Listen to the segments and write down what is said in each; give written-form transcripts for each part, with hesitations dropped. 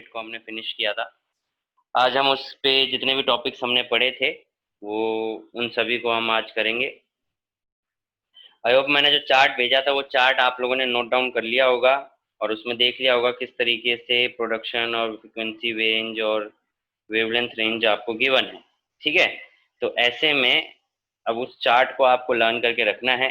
को हमने फिनिश किया था। आज हम उस पे जितने भी टॉपिक्स हमने पढ़े थे वो उन सभी को हम आज करेंगे। आई होप मैंने जो चार्ट भेजा था वो चार्ट आप लोगों ने नोट डाउन कर लिया होगा और उसमें देख लिया होगा किस तरीके से प्रोडक्शन और फ्रिक्वेंसी रेंज और वेवलेंथ रेंज आपको गिवन है। ठीक है, तो ऐसे में अब उस चार्ट को आपको लर्न करके रखना है।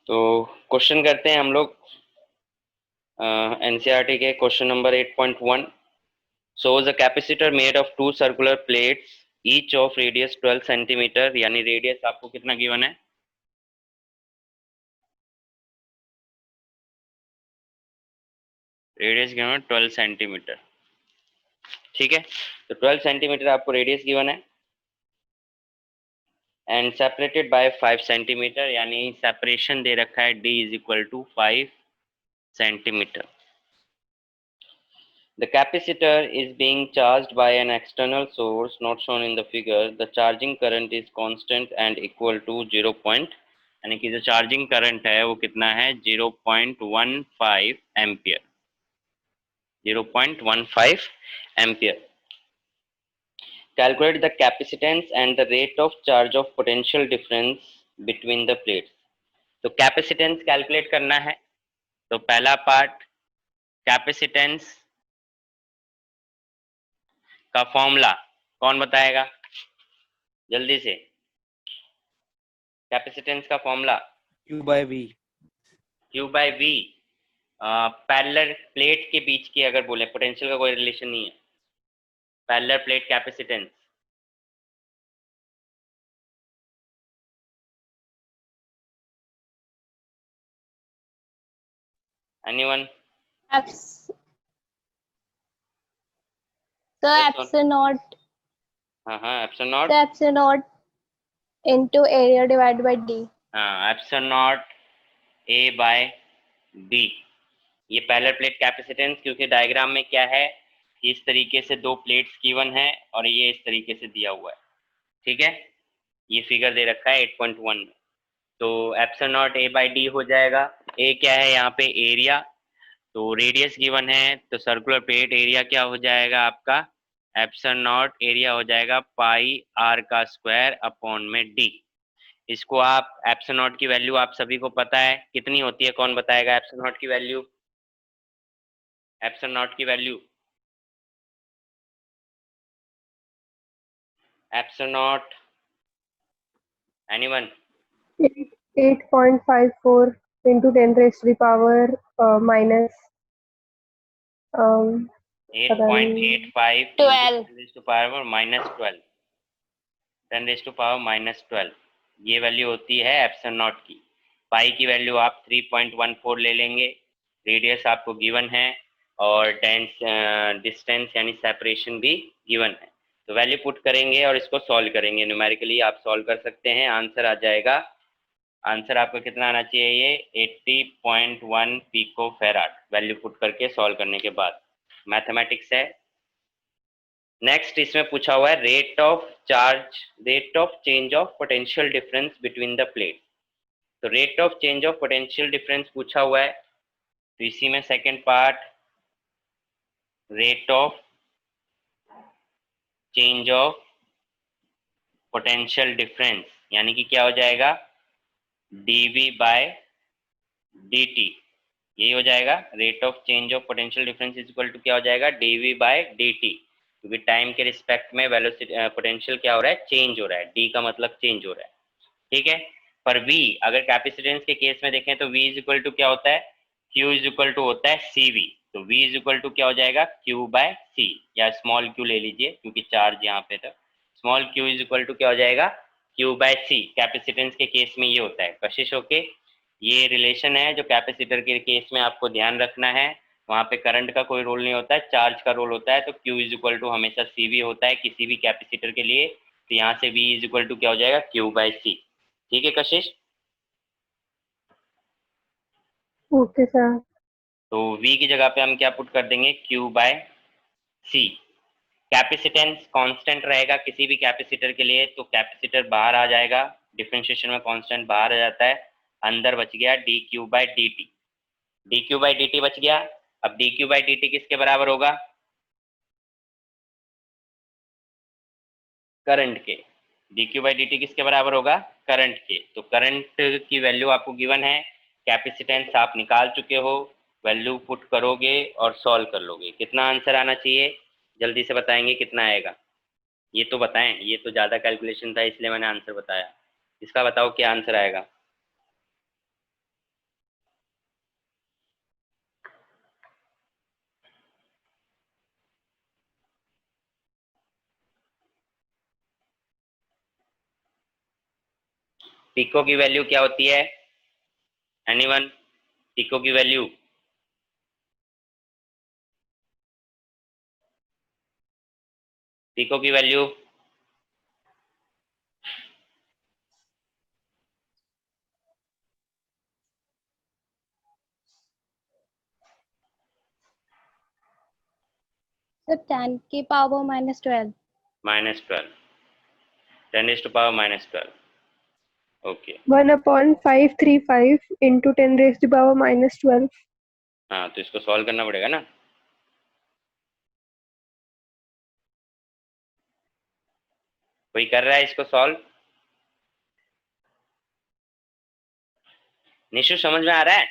तो क्वेश्चन करते हैं हम लोग एनसीईआरटी के question number 8.1। shows a capacitor made of two circular plates each of radius 12 centimetre, यानी रेडियस आपको कितना गिवन है? रेडियस गिवन है 12 सेंटीमीटर। ठीक है, तो 12 सेंटीमीटर आपको रेडियस गिवन है एंड सेपरेटेड बाय 5 सेंटीमीटर, यानी सेपरेशन दे रखा है d is equal to 5 centimetre. The capacitor is being charged by an external source not shown in the figure. The charging current is constant and equal to 0. यानी कि जो charging current है वो कितना है? 0.15 ampere. 0.15 ampere. Calculate the capacitance and the rate of charge of potential difference between the plates. तो capacitance calculate करना है। तो पहला पार्ट कैपेसिटेंस का फॉर्मूला कौन बताएगा जल्दी से? कैपेसिटेंस का formula Q by V। Q by V. Parallel plate के बीच की अगर बोले, पोटेंशियल का कोई रिलेशन नहीं है। Parallel plate capacitance anyone? So epsilon naught. हाँ epsilon naught. So epsilon naught into area divided by d. हाँ epsilon not A by B. ये पैरेलल प्लेट कैपेसिटेंस, क्योंकि डायग्राम में क्या है कि इस तरीके से दो प्लेट्स गिवन है और ये इस तरीके से दिया हुआ है। ठीक है, ये फिगर दे रखा है 8.1 में। तो epsilon not A by D हो जाएगा। ए क्या है यहाँ पे? एरिया। तो रेडियस गिवन है तो सर्कुलर प्लेट एरिया क्या हो जाएगा आपका? एप्सिलॉन नॉट एरिया हो जाएगा पाई आर का स्क्वायर अपॉन में डी। इसको आप एप्सिलॉन नॉट की वैल्यू आप सभी को पता है कितनी होती है, कौन बताएगा एप्सिलॉन नॉट की वैल्यू? एप्सिलॉन नॉट की value epsilon not anyone? 8.54 into 10 raised to the power minus 8.85 12. 10 raised to power minus 12, 10 raised to power minus 12, ये वैल्यू होती है एप्सिलॉन नॉट की। पाई की वैल्यू आप 3.14 ले लेंगे। रेडियस आपको गिवन है और डिस्टेंस यानी सेपरेशन भी गिवन है। तो वैल्यू पुट करेंगे और इसको सॉल्व करेंगे। न्यूमेरिकली आप सॉल्व कर सकते हैं, आंसर आ जाएगा। आंसर आपका कितना आना चाहिए? ये 80.1 पिको फेराड, वैल्यू पुट करके सॉल्व करने के बाद। मैथमेटिक्स है। नेक्स्ट इसमें पूछा हुआ है rate of change of potential difference between the plate. तो rate of change of potential difference पूछा हुआ है, तो इसी में second part rate of change of potential difference, यानी कि क्या हो जाएगा? dv by dt। यही हो जाएगा rate of change of potential difference is equal to क्या हो जाएगा? dv बाय dt, क्योंकि टाइम के रिस्पेक्ट में वेलोसिटी पोटेंशियल क्या हो रहा है? चेंज हो रहा है। d का मतलब चेंज हो रहा है। ठीक है, पर v अगर कैपेसिटेंस के केस में देखें तो v इज इक्वल टू क्या होता है? q इज इक्वल टू होता है cv। तो v इज इक्वल टू क्या हो जाएगा? q बाय c, या स्मॉल q ले लीजिए क्योंकि चार्ज यहाँ पे था। Small q is equal to क्या हो जाएगा? q by c। कैपेसिटेंस के केस में ये होता है। कशिश ओके, ये रिलेशन है जो कैपेसिटर के केस में आपको ध्यान रखना है। वहाँ पे करंट का कोई रोल नहीं होता है, चार्ज का रोल होता है। तो q इज इक्वल टू हमेशा cv होता है किसी भी कैपेसिटर के लिए। तो यहाँ से v इज इक्वल टू क्या हो जाएगा? q by c। ठीक है कशिश? Okay sir. तो v की जगह पे हम क्या पुट कर देंगे? q by c। Capacitance constant रहेगा किसी भी कैपेसिटर के लिए, तो कैपेसिटर बाहर आ जाएगा, डिफरेंशिएशन में कांस्टेंट बाहर आ जाता है, अंदर बच गया D Q by D T. D Q by D T बच गया। अब D Q by D T किसके बराबर होगा? करंट के। D Q by D T किसके बराबर होगा? करंट के। तो करंट की वैल्यू आपको गिवन है, कैपेसिटेंस आप निकाल चुके हो, वैल्यू पुट करोगे और सॉल्व कर लोगे। कितना आंसर आना चाहिए जल्दी से बताएंगे कितना आएगा? ये तो बताएं, ये तो ज़्यादा कैलकुलेशन था इसलिए मैंने आंसर बताया। इसका बताओ क्या आंसर आएगा? पिको की वैल्यू क्या होती है? एनीवन? पिको की वैल्यू? पिको की वैल्यू? So 10 की पावर -12। -12, 10⁻⁻12। ओके। 1/535 into 10⁻⁻12। हाँ, तो इसको सॉल्व करना पड़ेगा ना। कोई कर रहा है इसको सॉल्व? निशु समझ में आ रहा है?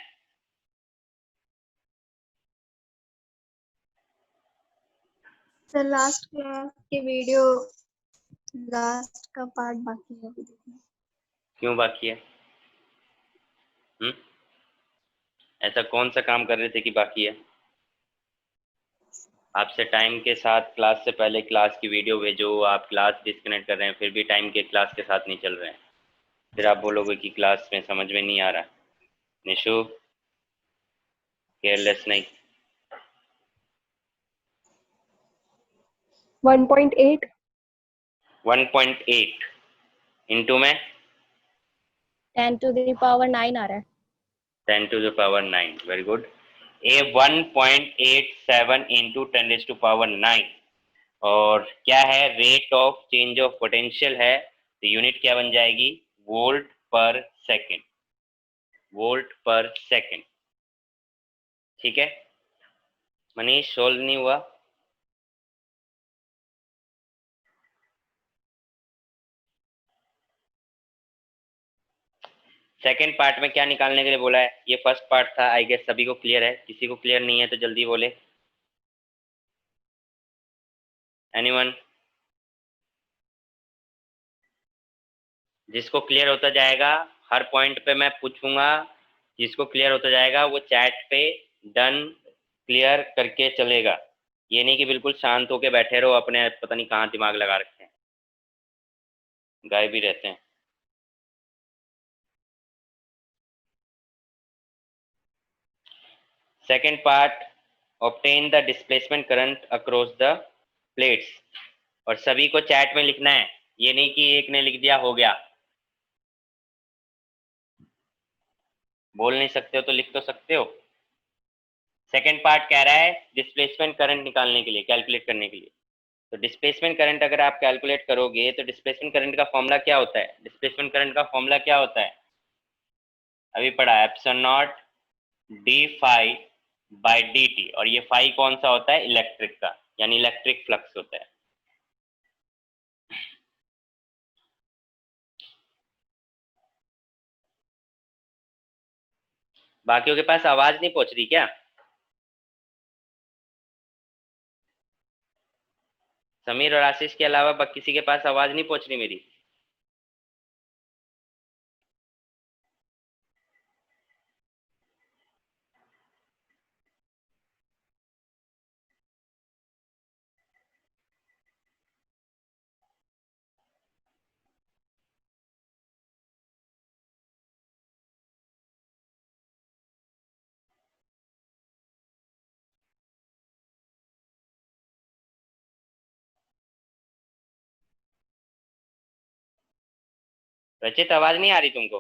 सर लास्ट क्लास की वीडियो लास्ट का पार्ट बाकी है अभी देखना। क्यों बाकी है? ऐसा कौन सा काम कर रहे थे कि बाकी है? आपसे टाइम के साथ क्लास से पहले क्लास की वीडियो भेजो, आप क्लास डिस्कनेक्ट कर रहे हैं, फिर भी टाइम के क्लास के साथ नहीं चल रहे हैं, फिर आप बोलोगे कि क्लास में समझ में नहीं आ रहा। निशु, केयरलेस नहीं। 1.8। 1.8 इंटू में 10⁻⁹ आ रहा है। 10⁻⁹, वेरी गुड। ए 1.87 इंटू 10⁻⁹, और क्या है? Rate of change of potential है, तो यूनिट क्या बन जाएगी? वोल्ट पर सेकेंड। वोल्ट पर सेकेंड। ठीक है मनीष, सोल्व नहीं हुआ? सेकेंड पार्ट में क्या निकालने के लिए बोला है? ये फर्स्ट पार्ट था, आई गेस सभी को क्लियर है। किसी को क्लियर नहीं है तो जल्दी बोले। एनीवन? जिसको क्लियर होता जाएगा, हर पॉइंट पे मैं पूछूंगा, जिसको क्लियर होता जाएगा वो चैट पे डन क्लियर करके चलेगा। ये नहीं कि बिल्कुल शांत होके बैठे रहो, अपने पता नहीं कहाँ दिमाग लगा रखे हैं, गायब भी रहते हैं। Second part, obtain the displacement current across the plates, और सभी को चैट में लिखना है, ये नहीं कि एक ने लिख दिया हो गया। बोल नहीं सकते हो तो लिख तो सकते हो। सेकेंड पार्ट कह रहा है डिस्प्लेसमेंट करंट निकालने के लिए, कैलकुलेट करने के लिए। तो डिस्प्लेसमेंट करंट अगर आप कैलकुलेट करोगे तो डिस्प्लेसमेंट करंट का फॉर्मूला क्या होता है? डिस्प्लेसमेंट करंट का फॉर्मूला क्या होता है? अभी पढ़ा है, epsilon naught D phi by D T, और ये फाई कौन सा होता है? इलेक्ट्रिक का, यानी इलेक्ट्रिक फ्लक्स होता है। बाकियों के पास आवाज नहीं पहुंच रही क्या? समीर और आशीष के अलावा किसी के पास आवाज नहीं पहुंच रही मेरी? रचित, आवाज नहीं आ रही तुमको?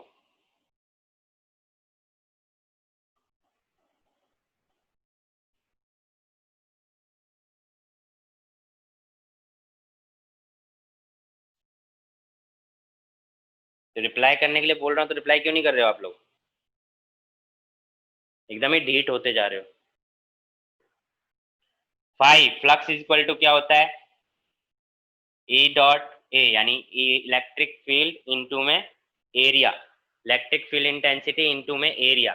तो रिप्लाई करने के लिए बोल रहा हूँ तो रिप्लाई क्यों नहीं कर रहे हो आप लोग? एकदम ही ढीठ होते जा रहे हो। 5 फ्लक्स इज इक्वल टू क्या होता है? E डॉट ए, यानी इलेक्ट्रिक फील्ड इनटू में area, electric field intensity into में एरिया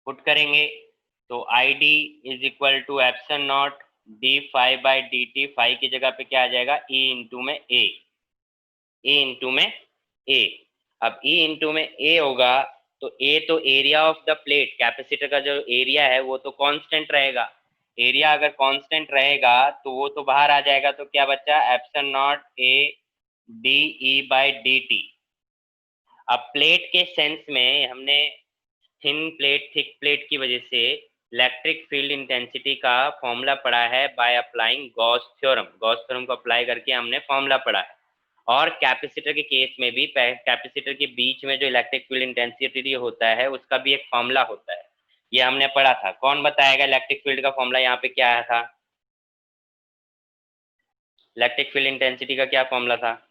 पुट करेंगे तो I D is equal to epsilon naught D five by D T. Five की जगह पे क्या आ जाएगा? ई इंटू में ए, ए इंटू में ए। अब ई इंटू में ए होगा तो ए तो area of the plate, capacitor का जो एरिया है वो तो कांस्टेंट रहेगा। एरिया अगर कांस्टेंट रहेगा तो वो तो बाहर आ जाएगा, तो क्या बचा? Epsilon not A D E by D T. अब प्लेट के सेंस में हमने थिन प्लेट थिक प्लेट की वजह से इलेक्ट्रिक फील्ड इंटेंसिटी का फॉर्मूला पढ़ा है by applying Gauss theorem. Gauss theorem को अप्लाई करके हमने फॉर्मूला पढ़ा है। और कैपेसिटर के केस में भी कैपेसिटर के बीच में जो इलेक्ट्रिक फील्ड इंटेंसिटी होता है उसका भी एक फॉर्मूला होता है, ये हमने पढ़ा था। कौन बताएगा इलेक्ट्रिक फील्ड का फॉर्मूला यहाँ पे क्या आया था? इलेक्ट्रिक फील्ड इंटेंसिटी का क्या फॉर्मूला था?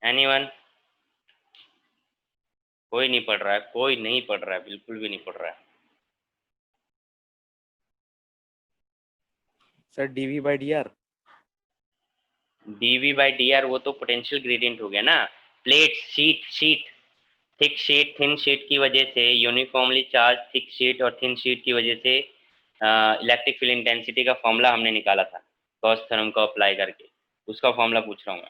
एनीवन? कोई नहीं पढ़ रहा है, कोई नहीं पढ़ रहा है, बिल्कुल भी नहीं पढ़ रहा है। Sir DV by D R. DV by D R वो तो पोटेंशियल ग्रेडियंट हो गया ना। Plate sheet thick sheet thin sheet की वजह से, यूनिफॉर्मली चार्ज थिक शीट और थिन शीट की वजह से इलेक्ट्रिक फील्ड इंटेंसिटी का फॉर्मूला हमने निकाला था गॉस थ्योरम को अप्लाई करके, उसका फॉर्मूला पूछ रहा हूँ मैं।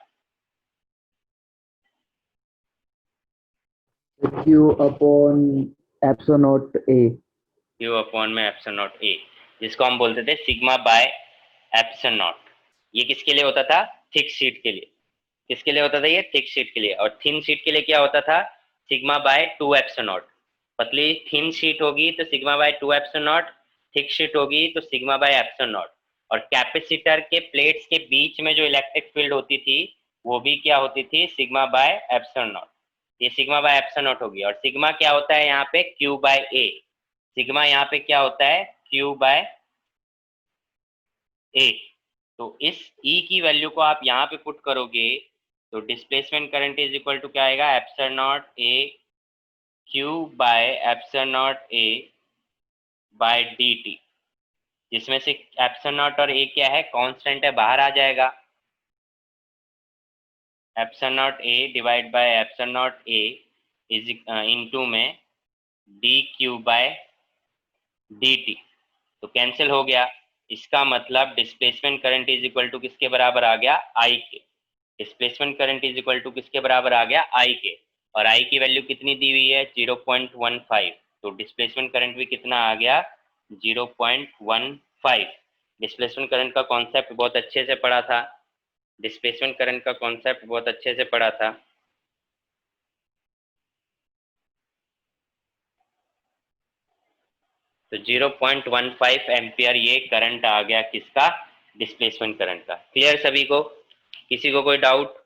Q upon epsilon naught A. Q upon में एप्सिलॉन नॉट ए, जिसको हम बोलते थे सिग्मा बाय एप्सिलॉन नॉट। ये किसके लिए होता था? थिक शीट के लिए। किसके लिए होता था ये? थिक शीट के लिए। और थिन शीट के लिए क्या होता था? Sigma bye 2 epsilon not. पतली थिन शीट होगी तो sigma bye 2 epsilon not, thick sheet होगी तो सिग्मा बाय एप्सिलॉन नॉट। और कैपेसिटर के प्लेट्स के बीच में जो इलेक्ट्रिक फील्ड होती थी वो भी क्या होती थी? Sigma bye epsilon not. ये सिग्मा बाय एप्सिलॉन नॉट होगी। और सिग्मा क्या होता है यहाँ पे? Q by A. सिग्मा यहाँ पे क्या होता है? क्यू बाय ए। तो इस E की वैल्यू को आप यहाँ पे पुट करोगे तो displacement current is equal to क्या आएगा? Epsilon not A Q by epsilon not A by D T, जिसमें से एप्सिलॉन नॉट और ए क्या है? कांस्टेंट है, बाहर आ जाएगा। Epsilon not A divide by epsilon not A is into में D Q by D T, तो कैंसिल हो गया। इसका मतलब displacement current is equal to किसके बराबर आ गया? आई के। Displacement current is equal to किसके बराबर आ गया? आई के। और आई की वैल्यू कितनी दी हुई है? 0.15। तो डिस्प्लेसमेंट करंट भी कितना आ गया? 0.15। डिस्प्लेसमेंट करंट का कॉन्सेप्ट बहुत अच्छे से पढ़ा था। डिस्प्लेसमेंट करंट का कॉन्सेप्ट बहुत अच्छे से पढ़ा था। तो 0.15 एम्पियर ये करंट आ गया किसका? डिस्प्लेसमेंट करंट का। क्लियर सभी को? किसी को कोई डाउट?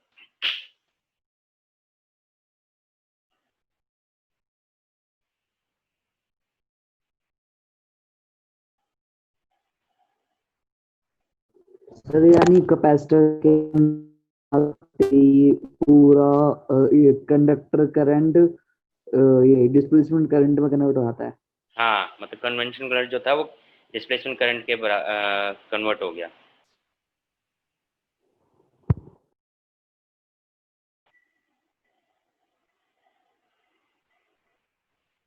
सर यानी कैपेसिटर के ये पूरा ये कंडक्टर करंट ये डिस्प्लेसमेंट करंट में कन्वर्ट होता है। हाँ, मतलब कन्वेंशन करंट जो था वो डिस्प्लेसमेंट करंट के कन्वर्ट हो गया।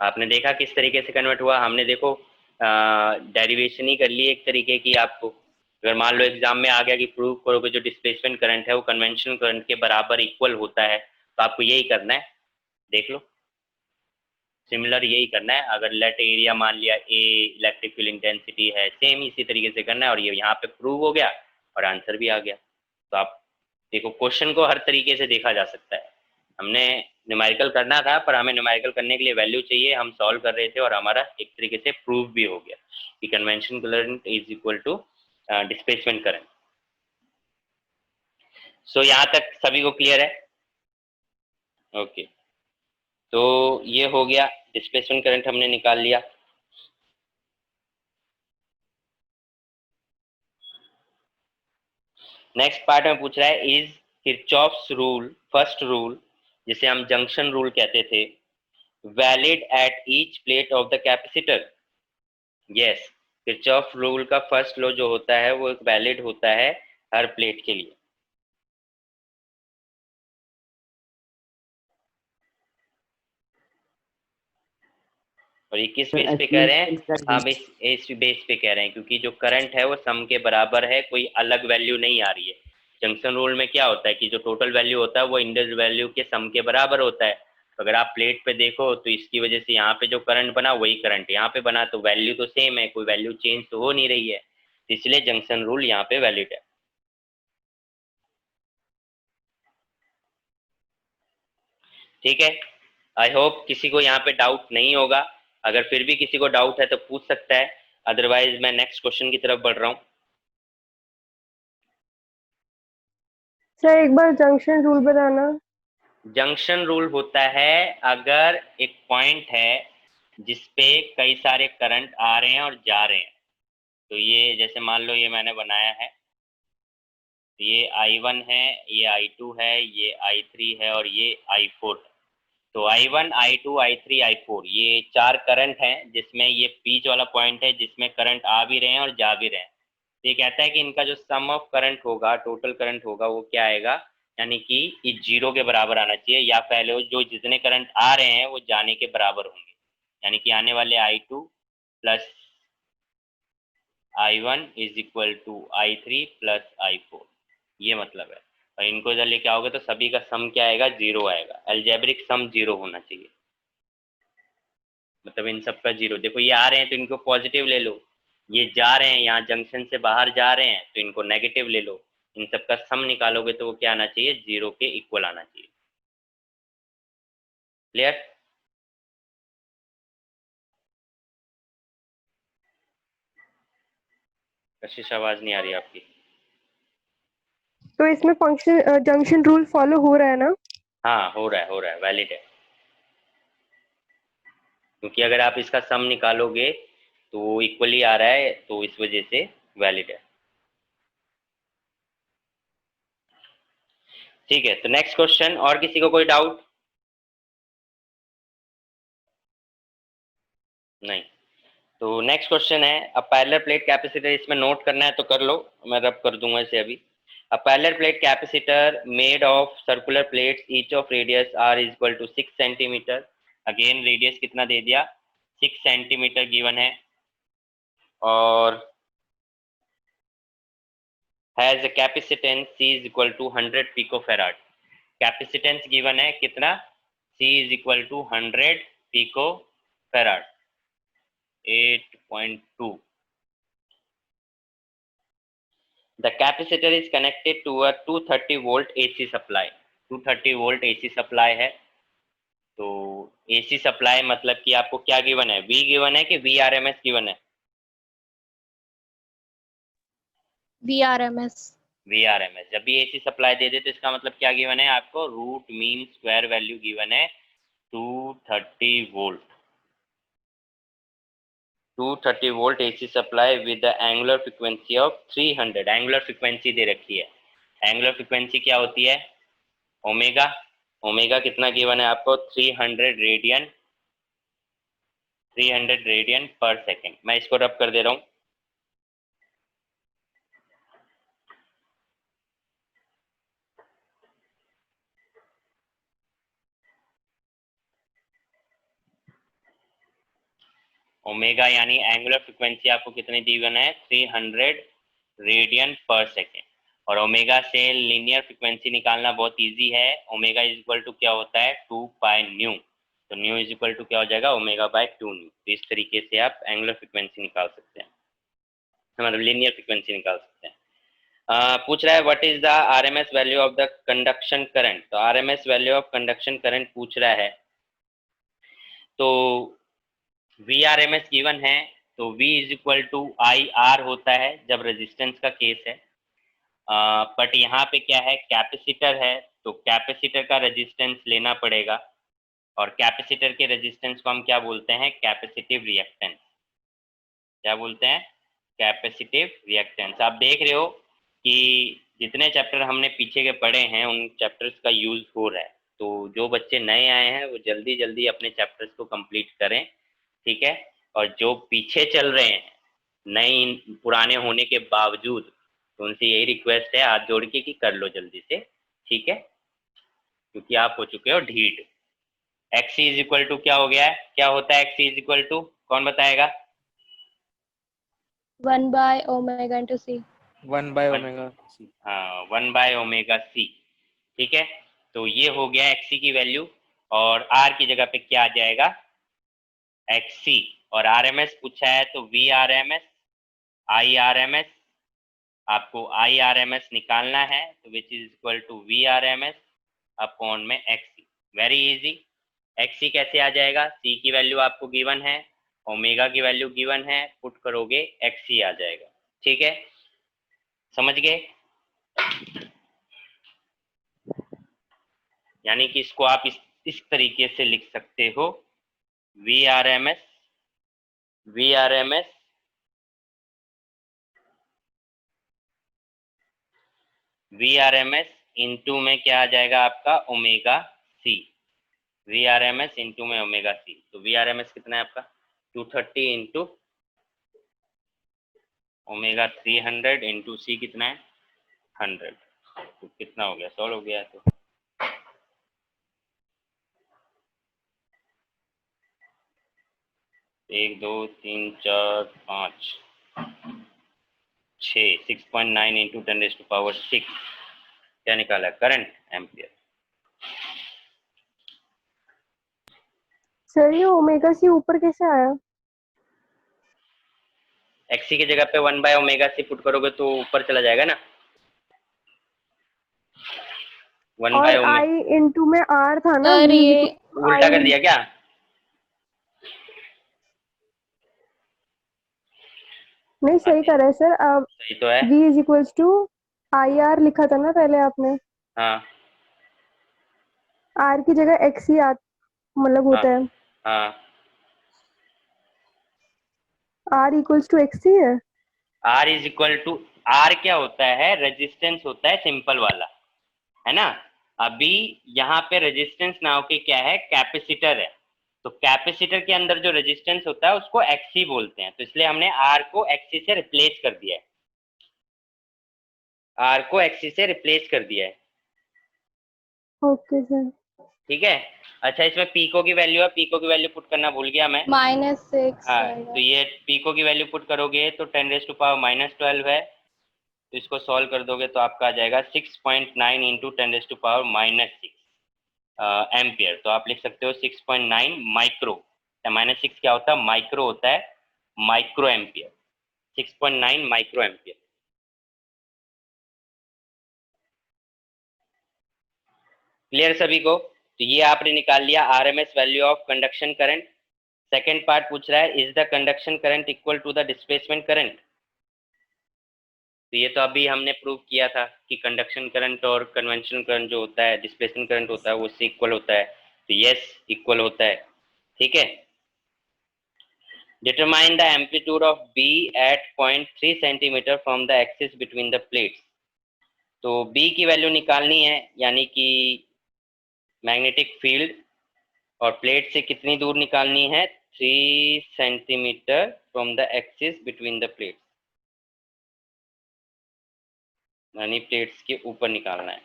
आपने देखा किस तरीके से कन्वर्ट हुआ? हमने देखो डेरिवेशन ही कर ली एक तरीके की। आपको अगर मान लो एग्जाम में आ गया कि प्रूव करो कि जो डिस्प्लेसमेंट करंट है वो कन्वेंशनल करंट के बराबर इक्वल होता है, तो आपको यही करना है। देख लो, सिमिलर यही करना है। अगर लेट एरिया मान लिया ए इलेक्ट्रिक फील्ड इंटेंसिटी है, सेम इसी तरीके से करना है। और ये यहाँ पे प्रूव हो गया और आंसर भी आ गया। तो आप देखो, क्वेश्चन को हर तरीके से देखा जा सकता है। हमने न्यूमेरिकल करना था पर हमें न्यूमेरिकल करने के लिए वैल्यू चाहिए, हम सॉल्व कर रहे थे और हमारा एक तरीके से प्रूव भी हो गया कि convention current is equal to displacement current. So यहाँ तक सभी को क्लियर है? ओके, तो ये हो गया, डिस्प्लेसमेंट करंट हमने निकाल लिया। नेक्स्ट पार्ट में पूछ रहा है is Kirchhoff's rule, first rule जिसे हम जंक्शन रूल कहते थे, valid at each plate of the capacitor. Yes, Kirchhoff rule का फर्स्ट लॉ जो होता है वो वैलिड होता है हर प्लेट के लिए। और ये किस बेस पे कह रहे हैं? हाँ, इस बेस पे कह रहे हैं क्योंकि जो करंट है वो सम के बराबर है, कोई अलग वैल्यू नहीं आ रही है। जंक्शन रूल में क्या होता है कि जो टोटल वैल्यू होता है वो इंडिविजुअल वैल्यू के सम के बराबर होता है। तो अगर आप प्लेट पे देखो तो इसकी वजह से यहाँ पे जो करंट बना वही करंट यहाँ पे बना, तो वैल्यू तो सेम है, कोई वैल्यू चेंज तो हो नहीं रही है, इसलिए जंक्शन रूल यहाँ पे वैलिड है। ठीक है, आई होप किसी को यहाँ पे डाउट नहीं होगा। अगर फिर भी किसी को डाउट है तो पूछ सकता है, अदरवाइज मैं नेक्स्ट क्वेश्चन की तरफ बढ़ रहा हूँ। सर एक बार जंक्शन रूल बताना। जंक्शन रूल होता है अगर एक पॉइंट है जिसपे कई सारे करंट आ रहे हैं और जा रहे हैं, तो ये जैसे मान लो ये मैंने बनाया है, तो ये I1 है, ये I2 है, ये I3 है और ये I4 है। तो I1, I2, I3, I4 ये चार करंट हैं जिसमें ये बीच वाला पॉइंट है जिसमें करंट आ भी रहे हैं और जा भी रहे हैं। तो ये कहता है कि इनका जो सम ऑफ करंट होगा, टोटल करंट होगा, वो क्या आएगा, यानी कि ये 0 के बराबर आना चाहिए, या पहले जो जितने करंट आ रहे हैं वो जाने के बराबर होंगे, यानी कि आने वाले I2 plus I1 is equal to I3 plus I4, ये मतलब है। और इनको इधर लेके आओगे तो सभी का सम क्या आएगा, 0 आएगा। अलजेब्रिक सम 0 होना चाहिए, मतलब इन सब का 0। देखो ये आ रहे हैं तो इनको पॉजिटिव ले लो, ये जा रहे हैं यहाँ जंक्शन से बाहर जा रहे हैं तो इनको नेगेटिव ले लो। इन सब का सम निकालोगे तो वो क्या आना चाहिए, 0 के इक्वल आना चाहिए। क्लियर? कशिश आवाज नहीं आ रही आपकी। तो इसमें फंक्शन जंक्शन रूल फॉलो हो रहा है ना? हाँ हो रहा है, वैलिड है, क्योंकि अगर आप इसका सम निकालोगे तो इक्वली आ रहा है, तो इस वजह से वैलिड है। ठीक है, तो नेक्स्ट क्वेश्चन, और किसी को कोई डाउट? नहीं, तो नेक्स्ट क्वेश्चन है, अब पैरेलल प्लेट कैपेसिटर, इसमें नोट करना है तो कर लो, मैं रब कर दूंगा इसे अभी। A parallel plate capacitor made of circular plates each of radius R is equal to 6 centimetre. Again radius कितना दे दिया, 6 सेंटीमीटर गिवन है, और has a capacitance C is equal to 100 picofarad. Capacitance given है कितना, C is equal to 100 picofarad, 8.2। The capacitor is connected to a 230 volt AC supply। 230 volt AC supply है, तो AC supply मतलब कि आपको क्या गिवन है, V गिवन है कि VRMS गिवन है? VRMS। VRMS। जब भी AC सप्लाई दे दे तो इसका मतलब क्या गिवन है आपको, root mean square value given है 230 volt. 230 volt AC supply with the angular frequency of 300। Angular frequency दे रखी है, एंगुलर फ्रीक्वेंसी क्या होती है, ओमेगा। ओमेगा कितना गिवन है आपको, 300 रेडियन, 300 रेडियन पर सेकेंड। मैं इसको रब कर दे रहा हूँ। ओमेगा यानी एंगुलर फ्रीक्वेंसी आपको कितनी दी गई है, 300 रेडियन पर सेकेंड। और ओमेगा से लीनियर फ्रीक्वेंसी निकालना बहुत इजी है। ओमेगा इज इक्वल टू क्या होता है, 2 पाई न्यू। तो न्यू इज इक्वल टू क्या हो जाएगा, ओमेगा बाय 2 न्यू। तो इस तरीके से आप एंगुलर फ्रीक्वेंसी निकाल सकते हैं, मतलब लीनियर फ्रीक्वेंसी निकाल सकते हैं। पूछ रहा है what is the RMS value of the conduction current. तो RMS value of conduction current पूछ रहा है, तो VRMS गिवन है, तो V is equal to IR होता है जब रेजिस्टेंस का केस है। बट यहाँ पे क्या है, कैपेसिटर है, तो कैपेसिटर का रेजिस्टेंस लेना पड़ेगा, और कैपेसिटर के रेजिस्टेंस को हम क्या बोलते हैं, कैपेसिटिव रिएक्टेंस। क्या बोलते हैं, कैपेसिटिव रिएक्टेंस। आप देख रहे हो कि जितने चैप्टर हमने पीछे के पढ़े हैं उन चैप्टर्स का यूज हो रहा है। तो जो बच्चे नए आए हैं वो जल्दी जल्दी अपने चैप्टर्स को कंप्लीट करें, ठीक है। और जो पीछे चल रहे हैं नए पुराने होने के बावजूद, तो उनसे यही रिक्वेस्ट है हाथ जोड़ के कि कर लो जल्दी से, ठीक है, क्योंकि आप हो चुके हो ढीठ। एक्स इज इक्वल टू क्या हो गया है, क्या होता है एक्स इज इक्वल टू, कौन बताएगा? 1 by omega into c. 1 by omega c. हाँ 1 बाय ओमेगा सी, ठीक है। तो ये हो गया एक्सी की वैल्यू, और आर की जगह पे क्या आ जाएगा, एक्सी। और आरएमएस पूछा है तो V R M S, I R M S, आपको आई आर एम एस निकालना है, तो which is equal to V R M S upon में एक्सी। Very easy. एक्सी कैसे आ जाएगा, सी की वैल्यू आपको गिवन है, ओमेगा की वैल्यू गिवन है, पुट करोगे एक्सी आ जाएगा, ठीक है, समझ गए? यानी कि इसको आप इस तरीके से लिख सकते हो, V R M S into में क्या आ जाएगा आपका omega C, V R M S into में ओमेगा सी। तो वी आर एम एस कितना है आपका 230 इंटू ओमेगा 300 इंटू सी कितना है 100। तो कितना हो गया, सॉल्व हो गया। तो 1 2 3 4 5 6 6.9 इंटू 10⁻⁶ क्या निकाला, करंट एम्पियर। सर ये ओमेगा सी ऊपर कैसे आया? एक्सी की जगह पे 1 बाय ओमेगा सी पुट करोगे तो ऊपर चला जाएगा ना, 1 और बाय आई इंटू में आर था ना, सर V ये उल्टा कर दिया क्या? नहीं सही करा है सर। अब सही तो है। V is equals to I R लिखा था ना पहले आपने, हाँ आर की जगह एक्स ही मतलब हाँ होता है, हाँ, आर इक्वल्स टू एक्स ही है। R is equal to, R क्या होता है, रेजिस्टेंस होता है सिंपल वाला, है ना। अभी यहाँ पे रेजिस्टेंस ना होके क्या है, कैपेसिटर है। तो कैपेसिटर के अंदर जो रेजिस्टेंस होता है उसको एक्सी बोलते हैं, तो इसलिए हमने आर को एक्सी से रिप्लेस कर दिया है, आर को एक्सी से रिप्लेस कर दिया है, ओके सर। ठीक है। अच्छा इसमें पीको की वैल्यू है, पीको की वैल्यू पुट करना भूल गया मैं। -6 हाँ आएगा। तो ये पीको की वैल्यू पुट करोगे तो 10⁻⁻12 है, तो इसको सॉल्व कर दोगे तो आपका आ जाएगा 6.9 इंटू 10⁻⁻6 एम्पियर। तो आप लिख सकते हो 6.9 माइक्रो, -6 क्या होता है, माइक्रो होता है, micro ampere, 6.9 micro ampere. Clear सभी को? तो ये आपने निकाल लिया RMS value of conduction current. Second part पूछ रहा है, is the conduction current equal to the displacement current. तो ये तो अभी हमने प्रूव किया था कि कंडक्शन करंट और कन्वेंशनल करंट जो होता है, डिस्प्लेसमेंट करंट होता है, वो उससे इक्वल होता है। तो यस इक्वल होता है, ठीक है। Determine the amplitude of B at 0.3 centimetre from the axis between the plates. तो बी की वैल्यू निकालनी है, यानी कि मैग्नेटिक फील्ड, और प्लेट से कितनी दूर निकालनी है, 3 centimetre from the axis between the plates, यानी प्लेट्स के ऊपर निकालना है।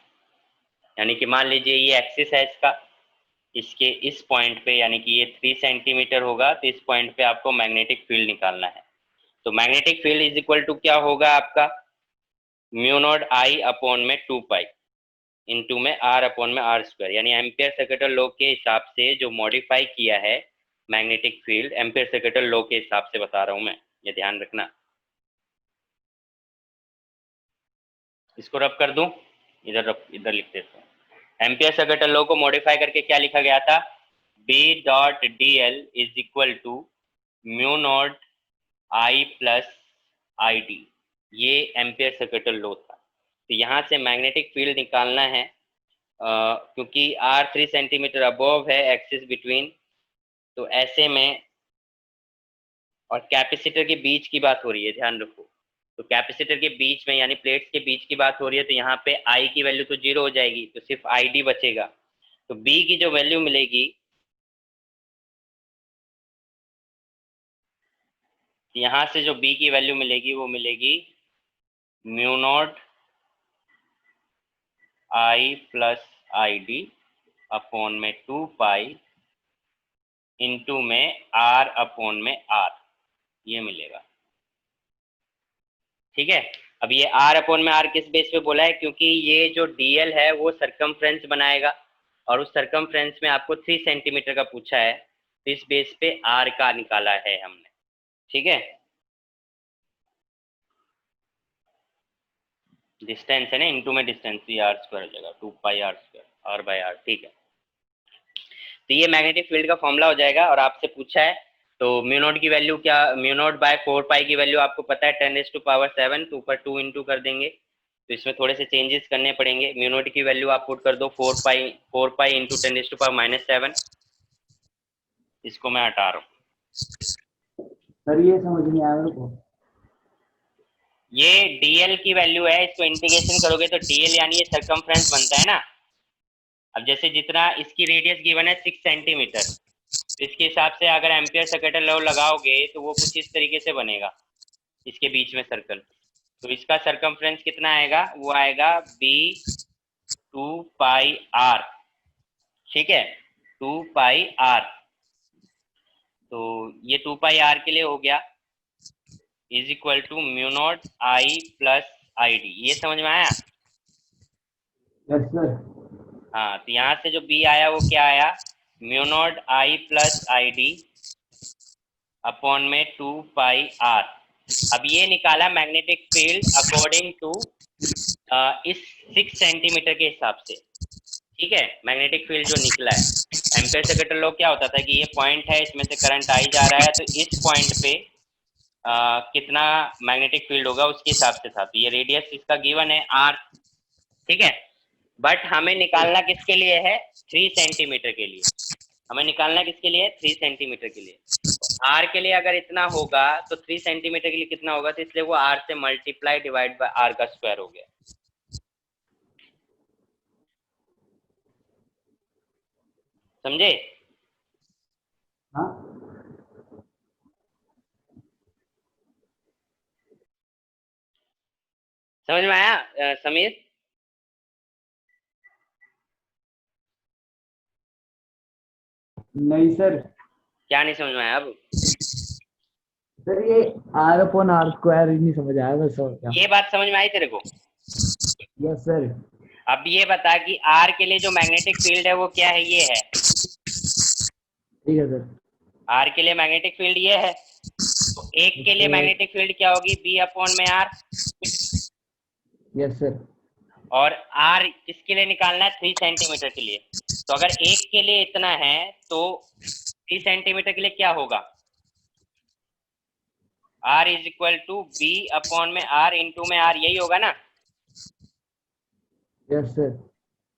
यानी कि मान लीजिए ये एक्सिस है इसका, इसके इस पॉइंट पे, यानी कि ये 3 सेंटीमीटर होगा, तो इस पॉइंट पे आपको मैग्नेटिक फील्ड निकालना है। तो magnetic field is equal to क्या होगा आपका, म्यू नॉट आई अपॉन में 2 पाई इंटू में आर अपॉन में आर स्क्वायर, यानी एम्पियर सर्किटल लॉ के हिसाब से जो मॉडिफाई किया है magnetic field, ampere circuital law के हिसाब से बता रहा हूं मैं, ये ध्यान रखना। इसको रब कर दूं, इधर लिख देता हूँ। एम्पियर सर्किटल लॉ को मॉडिफाई करके क्या लिखा गया था, B dot D L is equal to mu not I plus I D, ये एम्पियर सर्किटल लॉ था। तो यहाँ से मैग्नेटिक फील्ड निकालना है, क्योंकि आर 3 सेंटीमीटर अबोव है एक्सिस बिटवीन, तो ऐसे में, और कैपेसिटर के बीच की बात हो रही है, ध्यान रखो, तो कैपेसिटर के बीच में यानी प्लेट्स के बीच की बात हो रही है, तो यहाँ पे आई की वैल्यू तो 0 हो जाएगी, तो सिर्फ आई डी बचेगा। तो बी की जो वैल्यू मिलेगी, यहाँ से जो बी की वैल्यू मिलेगी वो मिलेगी mu naught I plus I D upon में 2 पाई इंटू में आर अपॉन में आर, ये मिलेगा। ठीक है, अब ये आर अपॉन में आर किस बेस पे बोला है, क्योंकि ये जो डीएल है वो सरकमफ्रेंस बनाएगा और उस सरकमफ्रेंस में आपको 3 सेंटीमीटर का पूछा है, तो इस बेस पे आर का निकाला है हमने। ठीक है, डिस्टेंस है ना, इनटू में डिस्टेंस, ये आर स्क्वायर हो जाएगा 2 pi R square, R by R. ठीक है, तो ये मैग्नेटिक फील्ड का फॉर्मूला हो जाएगा। और आपसे पूछा है तो म्यू नॉट की वैल्यू क्या, म्यू नॉट बाय 4 पाई की वैल्यू आपको पता है 10⁻⁷, तो ऊपर 2 इंटू कर देंगे, तो इसमें थोड़े से चेंजेस करने पड़ेंगे। म्यू नॉट की वैल्यू आप पुट कर दो 4 पाई इंटू 10⁻⁷, इसको मैं हटा रहा हूँ। सर ये समझ नहीं आया मेरे को। ये डीएल की वैल्यू है, इसको इंटीग्रेशन करोगे तो डीएल यानी ये सरकमफ्रेंस बनता है ना। अब जैसे जितना इसकी रेडियस गिवन है 6 सेंटीमीटर, तो इसके हिसाब से अगर एम्पियर सर्किट लॉ लगाओगे तो वो कुछ इस तरीके से बनेगा, इसके बीच में सर्कल। तो इसका सरकमफ्रेंस कितना आएगा, वो आएगा बी 2 पाई आर। ठीक है, 2 पाई आर, तो ये 2 पाई आर के लिए हो गया, is equal to mu not I plus I D. ये समझ में आया? Yes sir. हाँ, तो यहाँ से जो बी आया वो क्या आया, mu naught I plus I D upon में 2 पाई आर। अब ये निकाला मैग्नेटिक फील्ड अकॉर्डिंग टू इस 6 सेंटीमीटर के हिसाब से। ठीक है, मैग्नेटिक फील्ड जो निकला है, एम्पियर सर्किट लॉ क्या होता था कि ये पॉइंट है, इसमें से करंट आई जा रहा है, तो इस पॉइंट पे कितना मैग्नेटिक फील्ड होगा उसके हिसाब से था। तो ये रेडियस इसका गिवन है आर। ठीक है, बट हमें निकालना किसके लिए है, 3 सेंटीमीटर के लिए। हमें निकालना किसके लिए, 3 सेंटीमीटर के लिए। आर के लिए अगर इतना होगा तो 3 सेंटीमीटर के लिए कितना होगा, तो इसलिए वो आर से मल्टीप्लाई डिवाइड बाय आर का स्क्वायर हो गया। समझे? हाँ समझ में आया समीर? नहीं सर। क्या नहीं समझ में आया? अब सर ये आर अपॉन आर स्क्वायर ही नहीं समझ आया बस, और क्या। ये बात समझ में आई तेरे को? Yes sir. अब ये बता कि आर के लिए जो मैग्नेटिक फील्ड है वो क्या है, ये है। ठीक है सर। आर के लिए मैग्नेटिक फील्ड ये है, तो एक के लिए मैग्नेटिक फील्ड क्या होगी, बी अपॉन में आर। Yes sir. और आर किसके लिए निकालना है, 3 सेंटीमीटर के लिए। तो अगर एक के लिए इतना है तो 3 सेंटीमीटर के लिए क्या होगा, R is equal to B upon में आर इंटू में आर, यही होगा ना। Yes sir.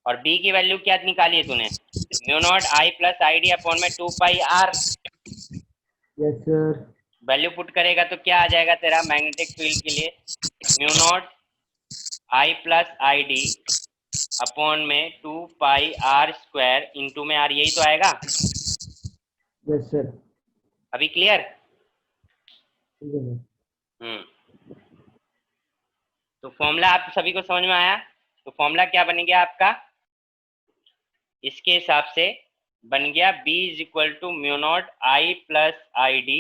और बी की वैल्यू क्या निकाली है तूने, mu not I plus I D upon में 2 pi R. Yes sir. Value put करेगा तो क्या आ जाएगा तेरा मैग्नेटिक फील्ड के लिए, mu naught I plus I D upon में 2 पाई आर स्क्वायर इंटू में आर, यही तो आएगा। Yes sir. अभी क्लियर? ठीक है सर। तो फॉर्मूला आप सभी को समझ में आया? तो फॉर्मूला क्या बन गया आपका, इसके हिसाब से बन गया B is equal to mu not I plus I D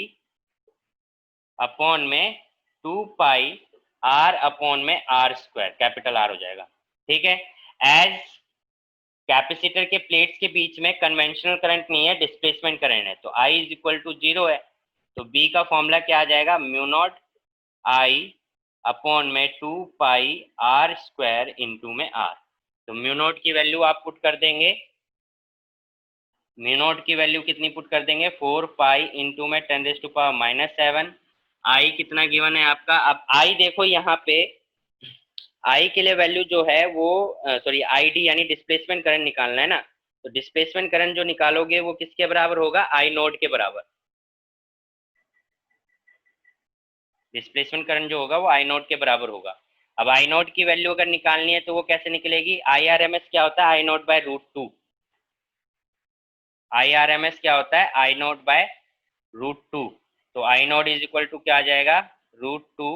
upon में 2 पाई आर अपॉन में आर स्क्वायर, कैपिटल आर हो जाएगा। ठीक है, एज कैपेसिटर के प्लेट्स के बीच में कन्वेंशनल करंट नहीं है, डिस्प्लेसमेंट करंट है, तो I इज इक्वल टू 0 है, तो B का फॉर्मूला क्या आ जाएगा, म्यू नॉट आई अपॉन में 2 पाई आर स्क्वायर इंटू में आर। तो म्यू नॉट की वैल्यू आप पुट कर देंगे, म्यू नॉट की वैल्यू कितनी पुट कर देंगे, 4 पाई इंटू में 10⁻⁷। आई कितना गिवन है आपका, अब आई देखो यहाँ पे, आई के लिए वैल्यू जो है वो सॉरी आई डी यानी डिस्प्लेसमेंट करंट निकालना है ना, तो डिस्प्लेसमेंट करंट जो निकालोगे वो किसके बराबर होगा, आई नोड के बराबर। डिस्प्लेसमेंट करंट जो होगा वो आई नोट के बराबर होगा। अब आई नोट की वैल्यू अगर निकालनी है तो वो कैसे निकलेगी, आई आर एम एस क्या होता है, I not by root two. I R M S क्या होता है, I not by root two. तो I not is equal to क्या आ जाएगा, root two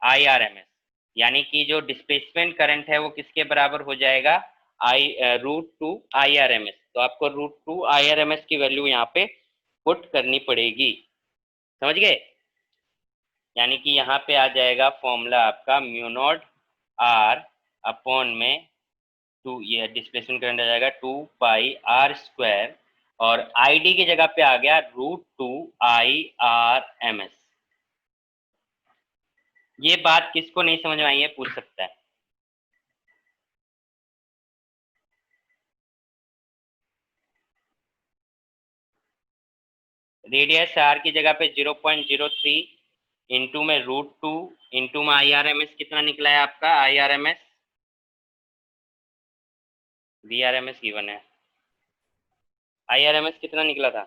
I R M S. यानी कि जो डिस्प्लेसमेंट करंट है वो किसके बराबर हो जाएगा, I root two I R M S. तो आपको root two I R M S की वैल्यू यहाँ पे पुट करनी पड़ेगी, समझ गए। यानी कि यहाँ पे आ जाएगा फॉर्मूला आपका म्यू नॉट आर अपॉन में टू, ये डिस्प्लेसमेंट करंट आ जाएगा 2 पाई r², और आई डी की जगह पे आ गया root two I R M S. ये बात किसको नहीं समझ में आई है पूछ सकता है। रेडियस आर की जगह पे 0.03 इंटू में रूट टू इंटू में आई आर एम एस कितना निकला है आपका, I R M S V R M S given है, आई आर एम एस कितना निकला था,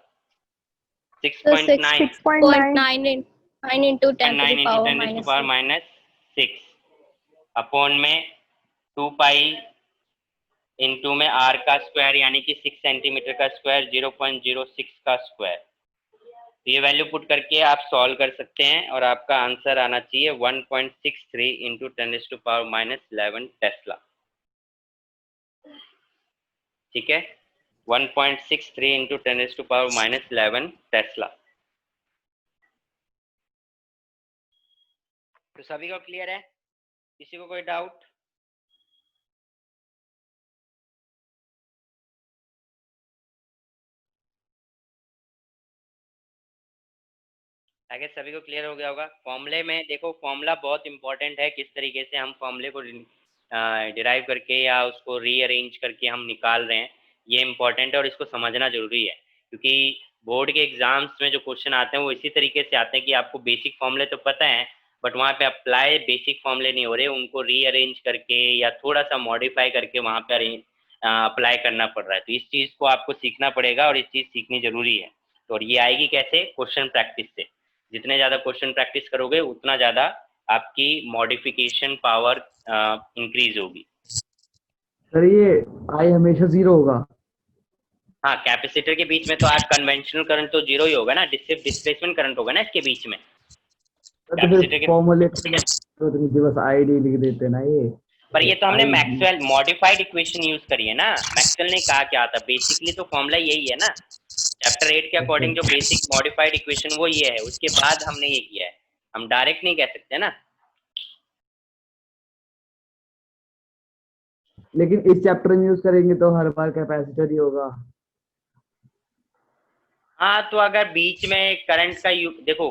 6.9 6.9 into 10 to the 9 power into 10 to power minus -6 upon में 2 पाई इंटू में आर का स्क्वायर यानी कि 6 सेंटीमीटर का स्क्वायर 0.06 का स्क्वायर। तो ये वैल्यू पुट करके आप सॉल्व कर सकते हैं और आपका आंसर आना चाहिए 1.63 इंटू 10 to power -11 टेस्ला। ठीक है, 1.63 इंटू 10 to power -11 टेस्ला। तो सभी को क्लियर है, किसी को कोई डाउट? अगर सभी को क्लियर हो गया होगा। फॉर्मूले में देखो, फॉर्मूला बहुत इंपॉर्टेंट है, किस तरीके से हम फॉर्मूले को डिराइव करके या उसको रीअरेंज करके हम निकाल रहे हैं, ये इंपॉर्टेंट है और इसको समझना जरूरी है। क्योंकि बोर्ड के एग्जाम्स में जो क्वेश्चन आते हैं वो इसी तरीके से आते हैं कि आपको बेसिक फॉर्मूले तो पता है बट वहाँ पे अप्लाई बेसिक फॉर्मूले नहीं हो रहे, उनको रीअरेंज करके या थोड़ा सा मॉडिफाई करके वहाँ पर अप्लाई करना पड़ रहा है। तो इस चीज़ को आपको सीखना पड़ेगा और इस चीज़ सीखनी जरूरी है। तो और ये आएगी कैसे, क्वेश्चन प्रैक्टिस से। जितने ज़्यादा क्वेश्चन प्रैक्टिस करोगे उतना ज़्यादा आपकी मॉडिफिकेशन पावर इंक्रीज होगी। सर ये आई हमेशा 0 होगा? हाँ, कैपेसिटर के बीच में तो आज कन्वेंशनल करंट तो जीरो ही होगा ना, सिर्फ डिस्प्लेसमेंट करंट होगा ना इसके बीच में। तो कैपेसिटर फिर के, फॉर्मूले तो बस आईडी लिख देते ना ये। पर ये तो हमने ID Maxwell modified equation use करी है ना। मैक्सवेल ने कहा क्या था, बेसिकली तो फॉर्मूला यही है ना, चैप्टर 8 के अकॉर्डिंग जो बेसिक मॉडिफाइड इक्वेशन वो ये है, उसके बाद हमने ये किया है। हम डायरेक्ट नहीं कह सकते ना। लेकिन इस चैप्टर में यूज करेंगे तो हर बार कैपेसिटर ही होगा। हाँ, तो अगर बीच में करंट का देखो,